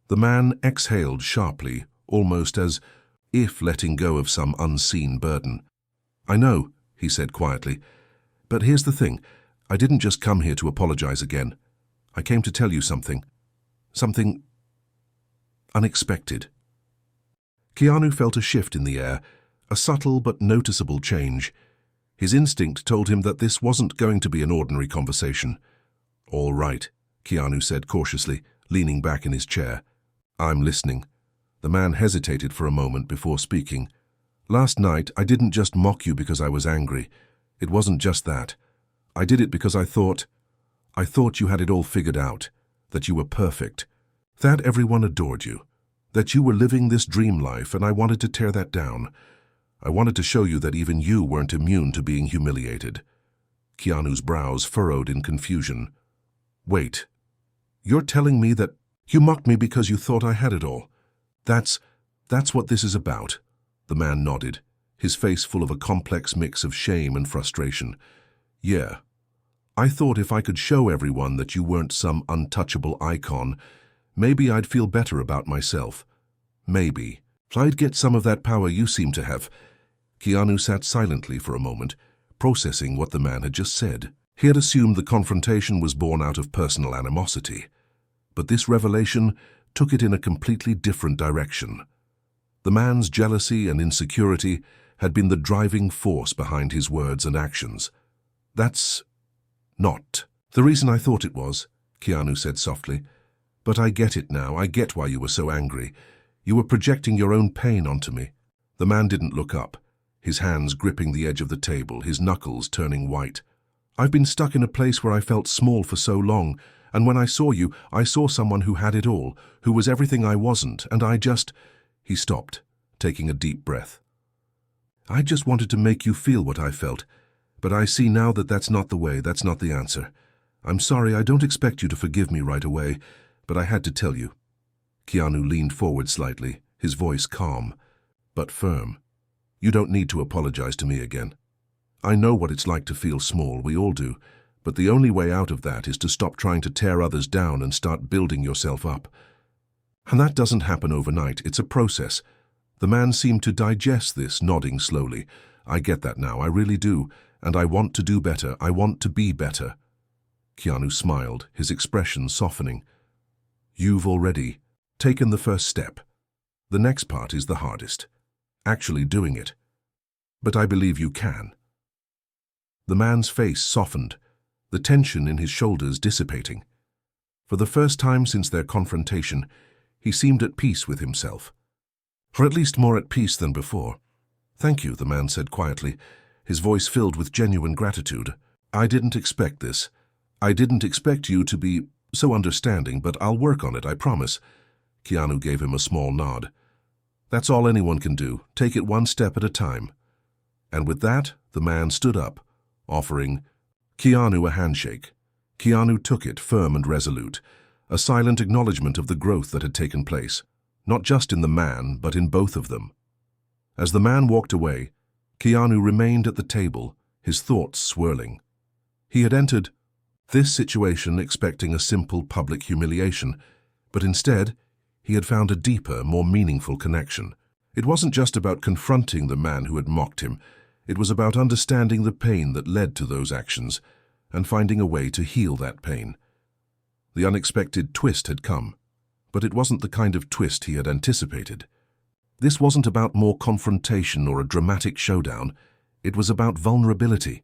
The man exhaled sharply, almost as if letting go of some unseen burden. "I know," he said quietly, "but here's the thing. I didn't just come here to apologize again. I came to tell you something. Something unexpected." Keanu felt a shift in the air, a subtle but noticeable change. His instinct told him that this wasn't going to be an ordinary conversation. "All right," Keanu said cautiously, leaning back in his chair. "I'm listening." The man hesitated for a moment before speaking. "Last night, I didn't just mock you because I was angry. It wasn't just that. I did it because I thought you had it all figured out, that you were perfect, that everyone adored you, that you were living this dream life, and I wanted to tear that down. I wanted to show you that even you weren't immune to being humiliated." Keanu's brows furrowed in confusion. "Wait, you're telling me that you mocked me because you thought I had it all? That's what this is about?" The man nodded, his face full of a complex mix of shame and frustration. "Yeah. I thought if I could show everyone that you weren't some untouchable icon, maybe I'd feel better about myself. Maybe I'd get some of that power you seem to have." Keanu sat silently for a moment, processing what the man had just said. He had assumed the confrontation was born out of personal animosity, but this revelation took it in a completely different direction. The man's jealousy and insecurity had been the driving force behind his words and actions. "That's not the reason I thought it was," Keanu said softly. "But I get it now. I get why you were so angry. You were projecting your own pain onto me." The man didn't look up, his hands gripping the edge of the table, his knuckles turning white. "I've been stuck in a place where I felt small for so long, and when I saw you, I saw someone who had it all, who was everything I wasn't, and I just—" He stopped, taking a deep breath. "I just wanted to make you feel what I felt, but I see now that that's not the way, that's not the answer. I'm sorry, I don't expect you to forgive me right away, but I had to tell you." Keanu leaned forward slightly, his voice calm, but firm. "You don't need to apologize to me again. I know what it's like to feel small, we all do, but the only way out of that is to stop trying to tear others down and start building yourself up. And that doesn't happen overnight, it's a process." The man seemed to digest this, nodding slowly. "I get that now, I really do, and I want to do better, I want to be better." Keanu smiled, his expression softening. "You've already taken the first step. The next part is the hardest, actually doing it. But I believe you can." The man's face softened, the tension in his shoulders dissipating. For the first time since their confrontation, he seemed at peace with himself. Or at least more at peace than before. "Thank you," the man said quietly, his voice filled with genuine gratitude. "I didn't expect this. I didn't expect you to be so understanding, but I'll work on it, I promise." Keanu gave him a small nod. "That's all anyone can do, take it one step at a time." And with that, the man stood up, offering Keanu a handshake. Keanu took it, firm and resolute, a silent acknowledgement of the growth that had taken place, not just in the man, but in both of them. As the man walked away, Keanu remained at the table, his thoughts swirling. He had entered this situation expecting a simple public humiliation, but instead, he had found a deeper, more meaningful connection. It wasn't just about confronting the man who had mocked him. It was about understanding the pain that led to those actions and finding a way to heal that pain. The unexpected twist had come, but it wasn't the kind of twist he had anticipated. This wasn't about more confrontation or a dramatic showdown. It was about vulnerability,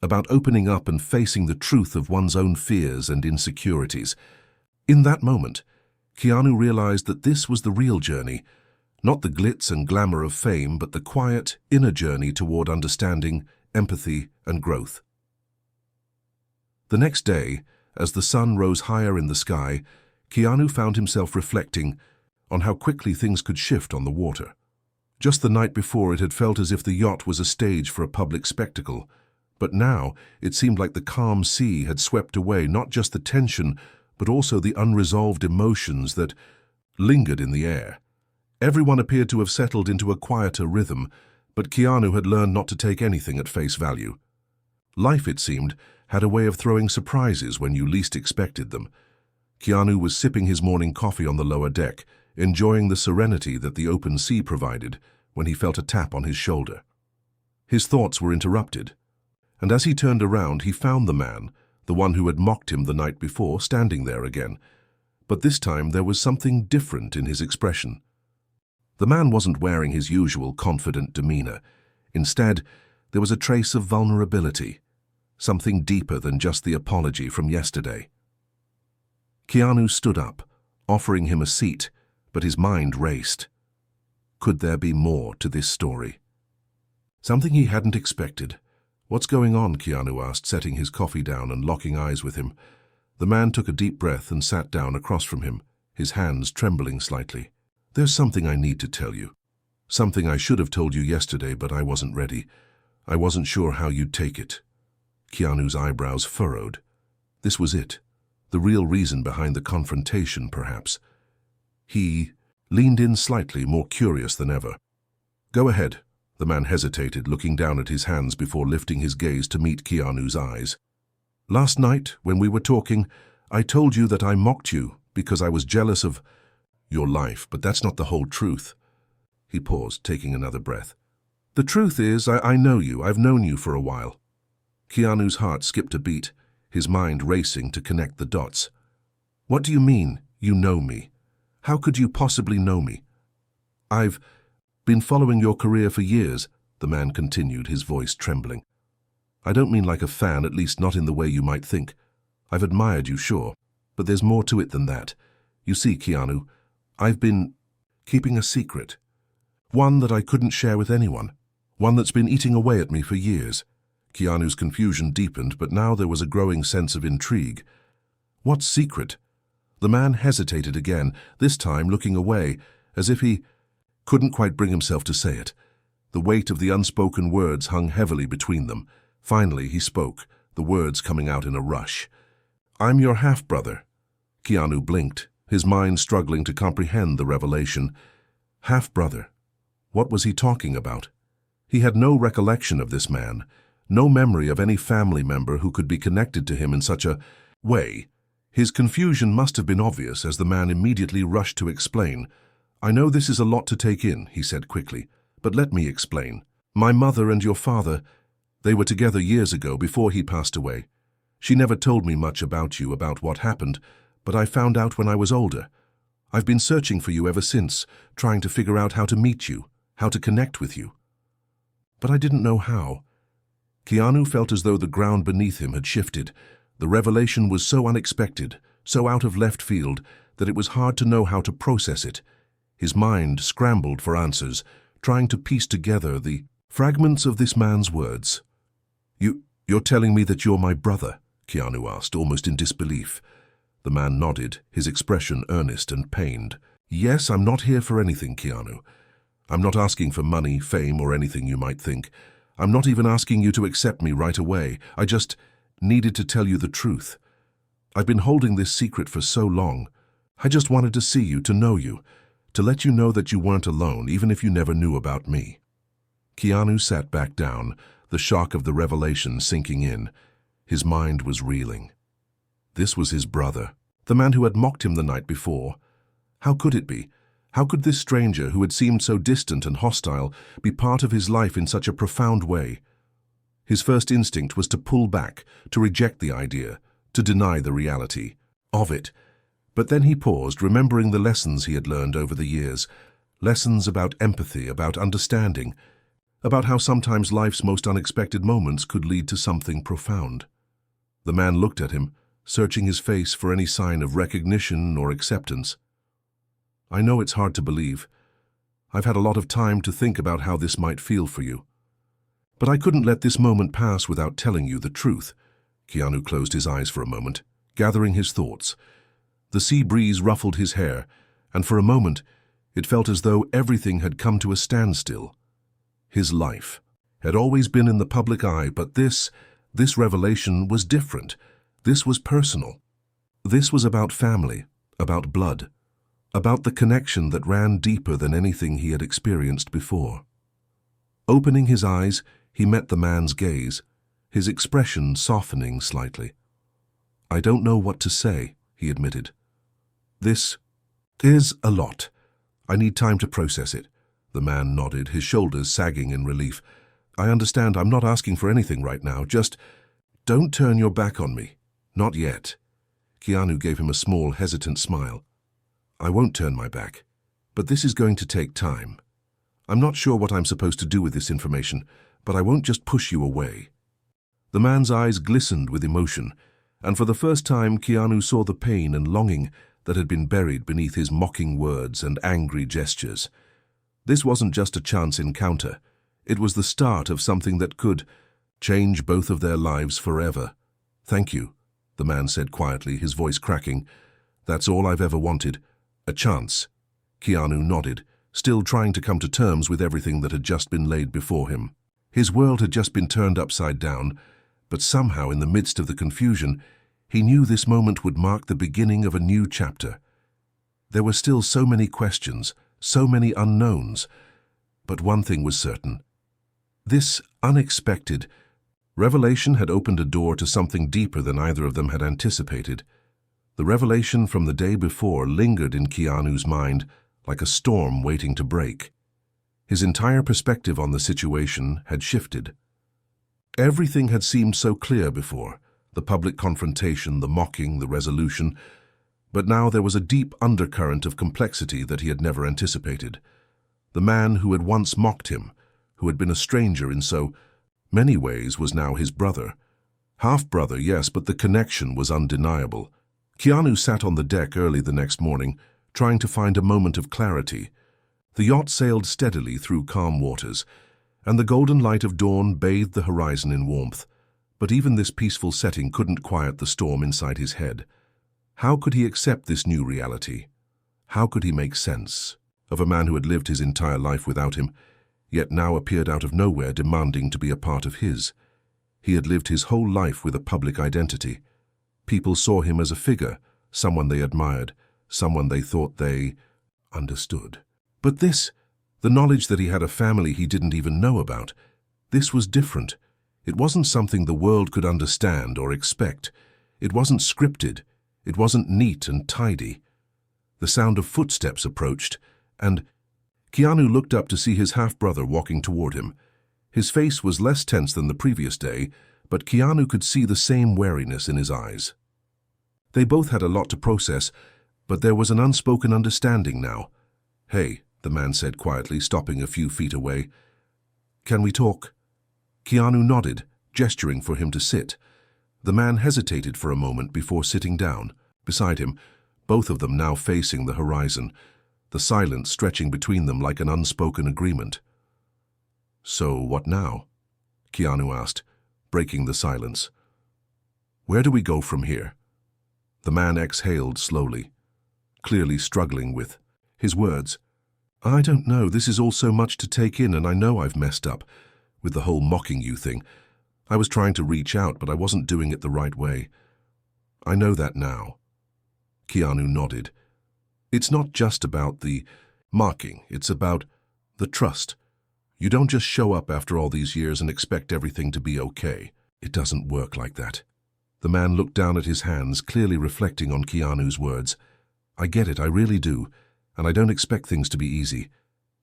about opening up and facing the truth of one's own fears and insecurities. In that moment, Keanu realized that this was the real journey, not the glitz and glamour of fame, but the quiet, inner journey toward understanding, empathy, and growth. The next day, as the sun rose higher in the sky, Keanu found himself reflecting on how quickly things could shift on the water. Just the night before, it had felt as if the yacht was a stage for a public spectacle, but now it seemed like the calm sea had swept away not just the tension, but also the unresolved emotions that lingered in the air. Everyone appeared to have settled into a quieter rhythm, but Keanu had learned not to take anything at face value. Life, it seemed, had a way of throwing surprises when you least expected them. Keanu was sipping his morning coffee on the lower deck, enjoying the serenity that the open sea provided, when he felt a tap on his shoulder. His thoughts were interrupted, and as he turned around, he found the man, the one who had mocked him the night before, standing there again. But this time there was something different in his expression. The man wasn't wearing his usual confident demeanor. Instead, there was a trace of vulnerability, something deeper than just the apology from yesterday. Keanu stood up, offering him a seat, but his mind raced. Could there be more to this story? Something he hadn't expected. "What's going on?" Keanu asked, setting his coffee down and locking eyes with him. The man took a deep breath and sat down across from him, his hands trembling slightly. "There's something I need to tell you. Something I should have told you yesterday, but I wasn't ready. I wasn't sure how you'd take it." Keanu's eyebrows furrowed. This was it. The real reason behind the confrontation, perhaps. He leaned in slightly, more curious than ever. "Go ahead." The man hesitated, looking down at his hands before lifting his gaze to meet Keanu's eyes. "Last night, when we were talking, I told you that I mocked you because I was jealous of your life, but that's not the whole truth." He paused, taking another breath. "The truth is, I know you. I've known you for a while." Keanu's heart skipped a beat, his mind racing to connect the dots. "What do you mean, you know me? How could you possibly know me?" "I've been following your career for years," the man continued, his voice trembling. "I don't mean like a fan, at least not in the way you might think. I've admired you, sure, but there's more to it than that. You see, Keanu, I've been keeping a secret. One that I couldn't share with anyone. One that's been eating away at me for years." Keanu's confusion deepened, but now there was a growing sense of intrigue. "What secret?" The man hesitated again, this time looking away, as if he couldn't quite bring himself to say it. The weight of the unspoken words hung heavily between them. Finally, he spoke, the words coming out in a rush. "I'm your half-brother." Keanu blinked, his mind struggling to comprehend the revelation. Half-brother. What was he talking about? He had no recollection of this man, no memory of any family member who could be connected to him in such a way. His confusion must have been obvious as the man immediately rushed to explain. "I know this is a lot to take in," he said quickly, "but let me explain. My mother and your father, they were together years ago before he passed away. She never told me much about you, about what happened, but I found out when I was older. I've been searching for you ever since, trying to figure out how to meet you, how to connect with you. But I didn't know how." Keanu felt as though the ground beneath him had shifted. The revelation was so unexpected, so out of left field, that it was hard to know how to process it. His mind scrambled for answers, trying to piece together the fragments of this man's words. You're telling me that you're my brother?" Keanu asked, almost in disbelief. The man nodded, his expression earnest and pained. "Yes, I'm not here for anything, Keanu. I'm not asking for money, fame, or anything you might think. I'm not even asking you to accept me right away. I just needed to tell you the truth. I've been holding this secret for so long. I just wanted to see you, to know you, to let you know that you weren't alone, even if you never knew about me." Keanu sat back down, the shock of the revelation sinking in. His mind was reeling. This was his brother, the man who had mocked him the night before. How could it be? How could this stranger, who had seemed so distant and hostile, be part of his life in such a profound way? His first instinct was to pull back, to reject the idea, to deny the reality of it. But then he paused, remembering the lessons he had learned over the years. Lessons about empathy, about understanding, about how sometimes life's most unexpected moments could lead to something profound. The man looked at him, searching his face for any sign of recognition or acceptance. "I know it's hard to believe. I've had a lot of time to think about how this might feel for you. But I couldn't let this moment pass without telling you the truth." Keanu closed his eyes for a moment, gathering his thoughts. The sea breeze ruffled his hair, and for a moment it felt as though everything had come to a standstill. His life had always been in the public eye, but this revelation was different. This was personal. This was about family, about blood, about the connection that ran deeper than anything he had experienced before. Opening his eyes, he met the man's gaze, his expression softening slightly. "I don't know what to say," he admitted. "This is a lot. I need time to process it." The man nodded, his shoulders sagging in relief. "I understand. I'm not asking for anything right now. Just don't turn your back on me. Not yet." Keanu gave him a small, hesitant smile. "I won't turn my back. But this is going to take time. I'm not sure what I'm supposed to do with this information, but I won't just push you away." The man's eyes glistened with emotion, and for the first time Keanu saw the pain and longing that had been buried beneath his mocking words and angry gestures. This wasn't just a chance encounter. It was the start of something that could change both of their lives forever. "Thank you," the man said quietly, his voice cracking. "That's all I've ever wanted. A chance." Keanu nodded, still trying to come to terms with everything that had just been laid before him. His world had just been turned upside down, but somehow in the midst of the confusion, he knew this moment would mark the beginning of a new chapter. There were still so many questions, so many unknowns, but one thing was certain. This unexpected revelation had opened a door to something deeper than either of them had anticipated. The revelation from the day before lingered in Keanu's mind like a storm waiting to break. His entire perspective on the situation had shifted. Everything had seemed so clear before, the public confrontation, the mocking, the resolution, but now there was a deep undercurrent of complexity that he had never anticipated. The man who had once mocked him, who had been a stranger in so many ways, was now his brother. Half-brother, yes, but the connection was undeniable. Keanu sat on the deck early the next morning, trying to find a moment of clarity. The yacht sailed steadily through calm waters, and the golden light of dawn bathed the horizon in warmth. But even this peaceful setting couldn't quiet the storm inside his head. How could he accept this new reality? How could he make sense of a man who had lived his entire life without him, yet now appeared out of nowhere demanding to be a part of his? He had lived his whole life with a public identity. People saw him as a figure, someone they admired, someone they thought they understood. But this, the knowledge that he had a family he didn't even know about, this was different. It wasn't something the world could understand or expect. It wasn't scripted. It wasn't neat and tidy. The sound of footsteps approached, and Keanu looked up to see his half-brother walking toward him. His face was less tense than the previous day, but Keanu could see the same wariness in his eyes. They both had a lot to process, but there was an unspoken understanding now. "Hey," the man said quietly, stopping a few feet away. "Can we talk?" Keanu nodded, gesturing for him to sit. The man hesitated for a moment before sitting down beside him, both of them now facing the horizon, the silence stretching between them like an unspoken agreement. "So what now?" Keanu asked, breaking the silence. "Where do we go from here?" The man exhaled slowly, clearly struggling with his words. "I don't know. This is all so much to take in, and I know I've messed up with the whole mocking you thing. I was trying to reach out, but I wasn't doing it the right way. I know that now." Keanu nodded. "It's not just about the mocking. It's about the trust. You don't just show up after all these years and expect everything to be okay. It doesn't work like that." The man looked down at his hands, clearly reflecting on Keanu's words. "I get it, I really do, and I don't expect things to be easy.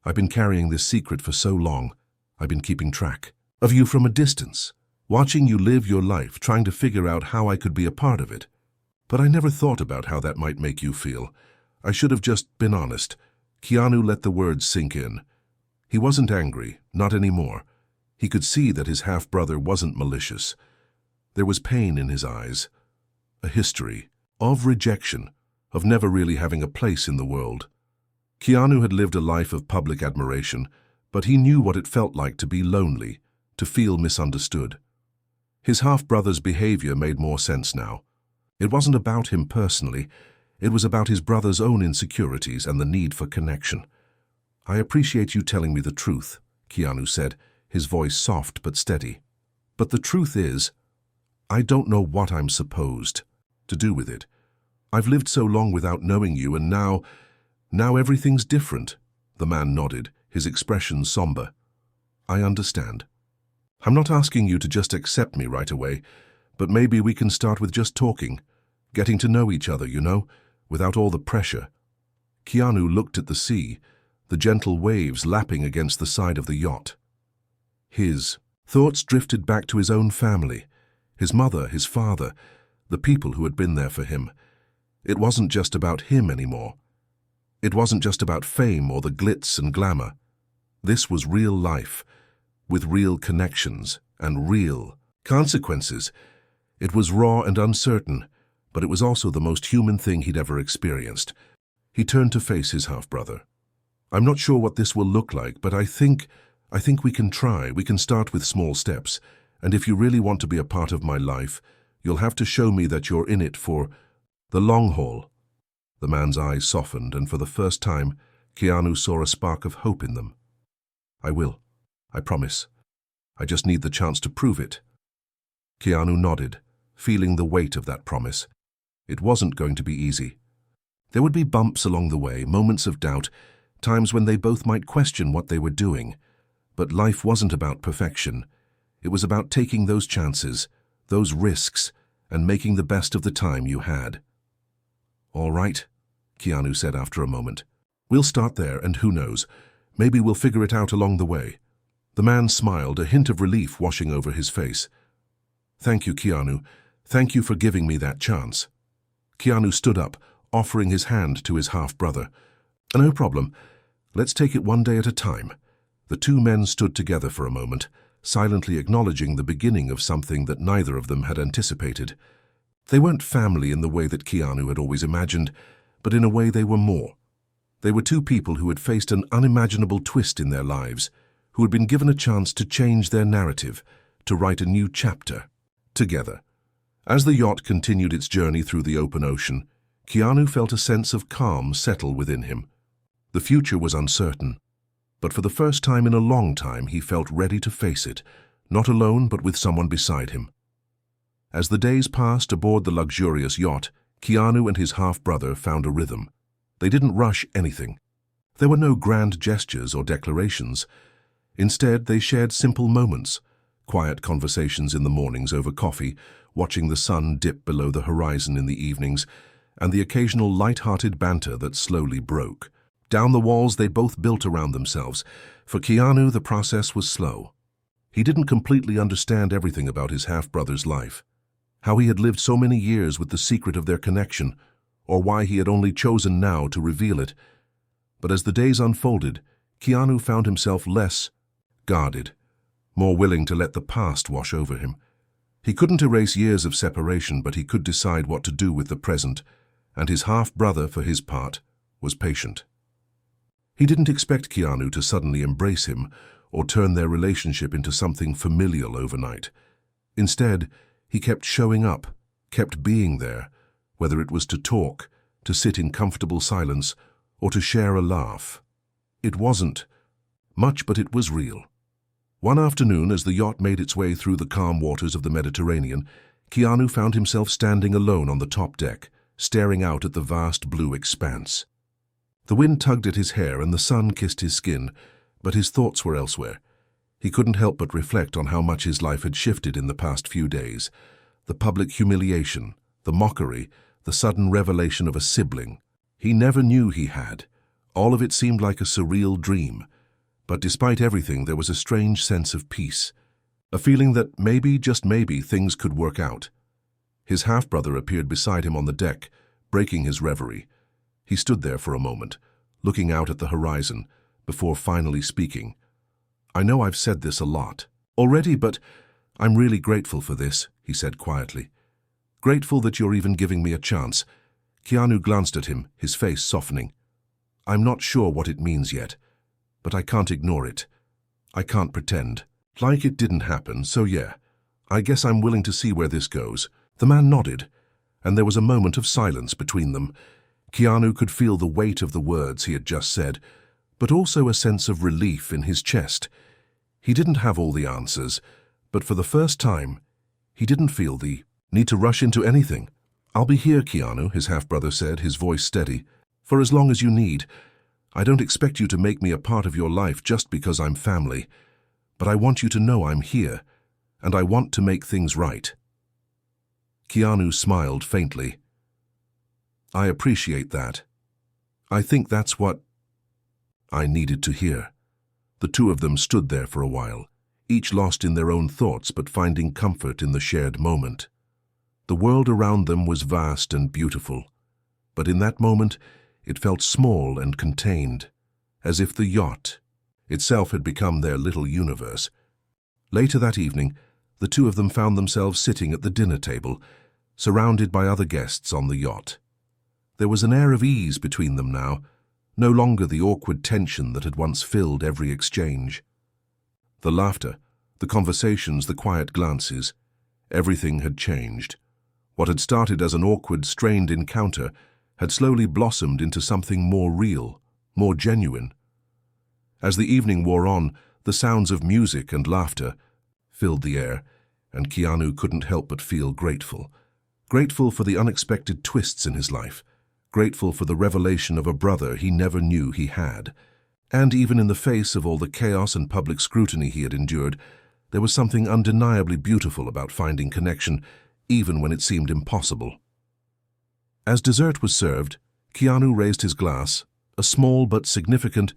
I've been carrying this secret for so long. I've been keeping track of you from a distance, watching you live your life, trying to figure out how I could be a part of it. But I never thought about how that might make you feel. I should have just been honest." Keanu let the words sink in. He wasn't angry, not anymore. He could see that his half-brother wasn't malicious. There was pain in his eyes, a history of rejection, of never really having a place in the world. Keanu had lived a life of public admiration, but he knew what it felt like to be lonely, to feel misunderstood. His half-brother's behavior made more sense now. It wasn't about him personally. It was about his brother's own insecurities and the need for connection. "I appreciate you telling me the truth," Keanu said, his voice soft but steady. "But the truth is, I don't know what I'm supposed to do with it. I've lived so long without knowing you, and now everything's different." The man nodded, his expression somber. "I understand. I'm not asking you to just accept me right away, but maybe we can start with just talking, getting to know each other, without all the pressure." Keanu looked at the sea, the gentle waves lapping against the side of the yacht. His thoughts drifted back to his own family, his mother, his father, the people who had been there for him. It wasn't just about him anymore. It wasn't just about fame or the glitz and glamour. This was real life, with real connections and real consequences. It was raw and uncertain, but it was also the most human thing he'd ever experienced. He turned to face his half-brother. "I'm not sure what this will look like, but I think we can try. We can start with small steps. And if you really want to be a part of my life, you'll have to show me that you're in it for the long haul." The man's eyes softened, and for the first time, Keanu saw a spark of hope in them. "I will. I promise. I just need the chance to prove it." Keanu nodded, feeling the weight of that promise. It wasn't going to be easy. There would be bumps along the way, moments of doubt, times when they both might question what they were doing. But life wasn't about perfection. It was about taking those chances, those risks, and making the best of the time you had. "All right," Keanu said after a moment. "We'll start there, and who knows, maybe we'll figure it out along the way." The man smiled, a hint of relief washing over his face. "Thank you, Keanu. Thank you for giving me that chance." Keanu stood up, offering his hand to his half-brother. "No problem. Let's take it one day at a time." The two men stood together for a moment, silently acknowledging the beginning of something that neither of them had anticipated. They weren't family in the way that Keanu had always imagined, but in a way they were more. They were two people who had faced an unimaginable twist in their lives, who had been given a chance to change their narrative, to write a new chapter, together. As the yacht continued its journey through the open ocean, Keanu felt a sense of calm settle within him. The future was uncertain, but for the first time in a long time he felt ready to face it, not alone but with someone beside him. As the days passed aboard the luxurious yacht, Keanu and his half-brother found a rhythm. They didn't rush anything. There were no grand gestures or declarations. Instead, they shared simple moments, quiet conversations in the mornings over coffee, watching the sun dip below the horizon in the evenings, and the occasional light-hearted banter that slowly broke. Down the walls they both built around themselves. For Keanu, the process was slow. He didn't completely understand everything about his half-brother's life, how he had lived so many years with the secret of their connection, or why he had only chosen now to reveal it. But as the days unfolded, Keanu found himself less guarded, more willing to let the past wash over him. He couldn't erase years of separation, but he could decide what to do with the present, and his half-brother, for his part, was patient. He didn't expect Keanu to suddenly embrace him or turn their relationship into something familial overnight. Instead, he kept showing up, kept being there, whether it was to talk, to sit in comfortable silence, or to share a laugh. It wasn't much, but it was real. One afternoon, as the yacht made its way through the calm waters of the Mediterranean, Keanu found himself standing alone on the top deck, staring out at the vast blue expanse. The wind tugged at his hair and the sun kissed his skin, but his thoughts were elsewhere. He couldn't help but reflect on how much his life had shifted in the past few days. The public humiliation, the mockery, the sudden revelation of a sibling. He never knew he had. All of it seemed like a surreal dream. But despite everything, there was a strange sense of peace, a feeling that maybe, just maybe, things could work out. His half-brother appeared beside him on the deck, breaking his reverie. He stood there for a moment, looking out at the horizon, before finally speaking. "I know I've said this a lot already, but I'm really grateful for this," he said quietly. "Grateful that you're even giving me a chance." Keanu glanced at him, his face softening. "I'm not sure what it means yet, but I can't ignore it. I can't pretend like it didn't happen, so yeah, I guess I'm willing to see where this goes." The man nodded, and there was a moment of silence between them. Keanu could feel the weight of the words he had just said, but also a sense of relief in his chest. He didn't have all the answers, but for the first time, he didn't feel the need to rush into anything. "I'll be here, Keanu," his half-brother said, his voice steady, "for as long as you need. I don't expect you to make me a part of your life just because I'm family, but I want you to know I'm here, and I want to make things right." Keanu smiled faintly. "I appreciate that. I think that's what I needed to hear." The two of them stood there for a while, each lost in their own thoughts but finding comfort in the shared moment. The world around them was vast and beautiful, but in that moment, it felt small and contained, as if the yacht itself had become their little universe. Later that evening, the two of them found themselves sitting at the dinner table, surrounded by other guests on the yacht. There was an air of ease between them now, no longer the awkward tension that had once filled every exchange. The laughter, the conversations, the quiet glances, everything had changed. What had started as an awkward, strained encounter had slowly blossomed into something more real, more genuine. As the evening wore on, the sounds of music and laughter filled the air, and Keanu couldn't help but feel grateful. Grateful for the unexpected twists in his life, grateful for the revelation of a brother he never knew he had. And even in the face of all the chaos and public scrutiny he had endured, there was something undeniably beautiful about finding connection, even when it seemed impossible. As dessert was served, Keanu raised his glass, a small but significant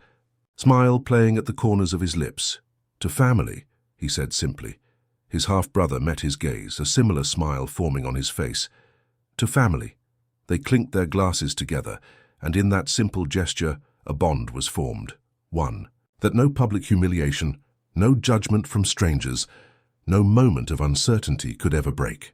smile playing at the corners of his lips. "To family," he said simply. His half-brother met his gaze, a similar smile forming on his face. "To family." They clinked their glasses together, and in that simple gesture, a bond was formed. One that no public humiliation, no judgment from strangers, no moment of uncertainty could ever break.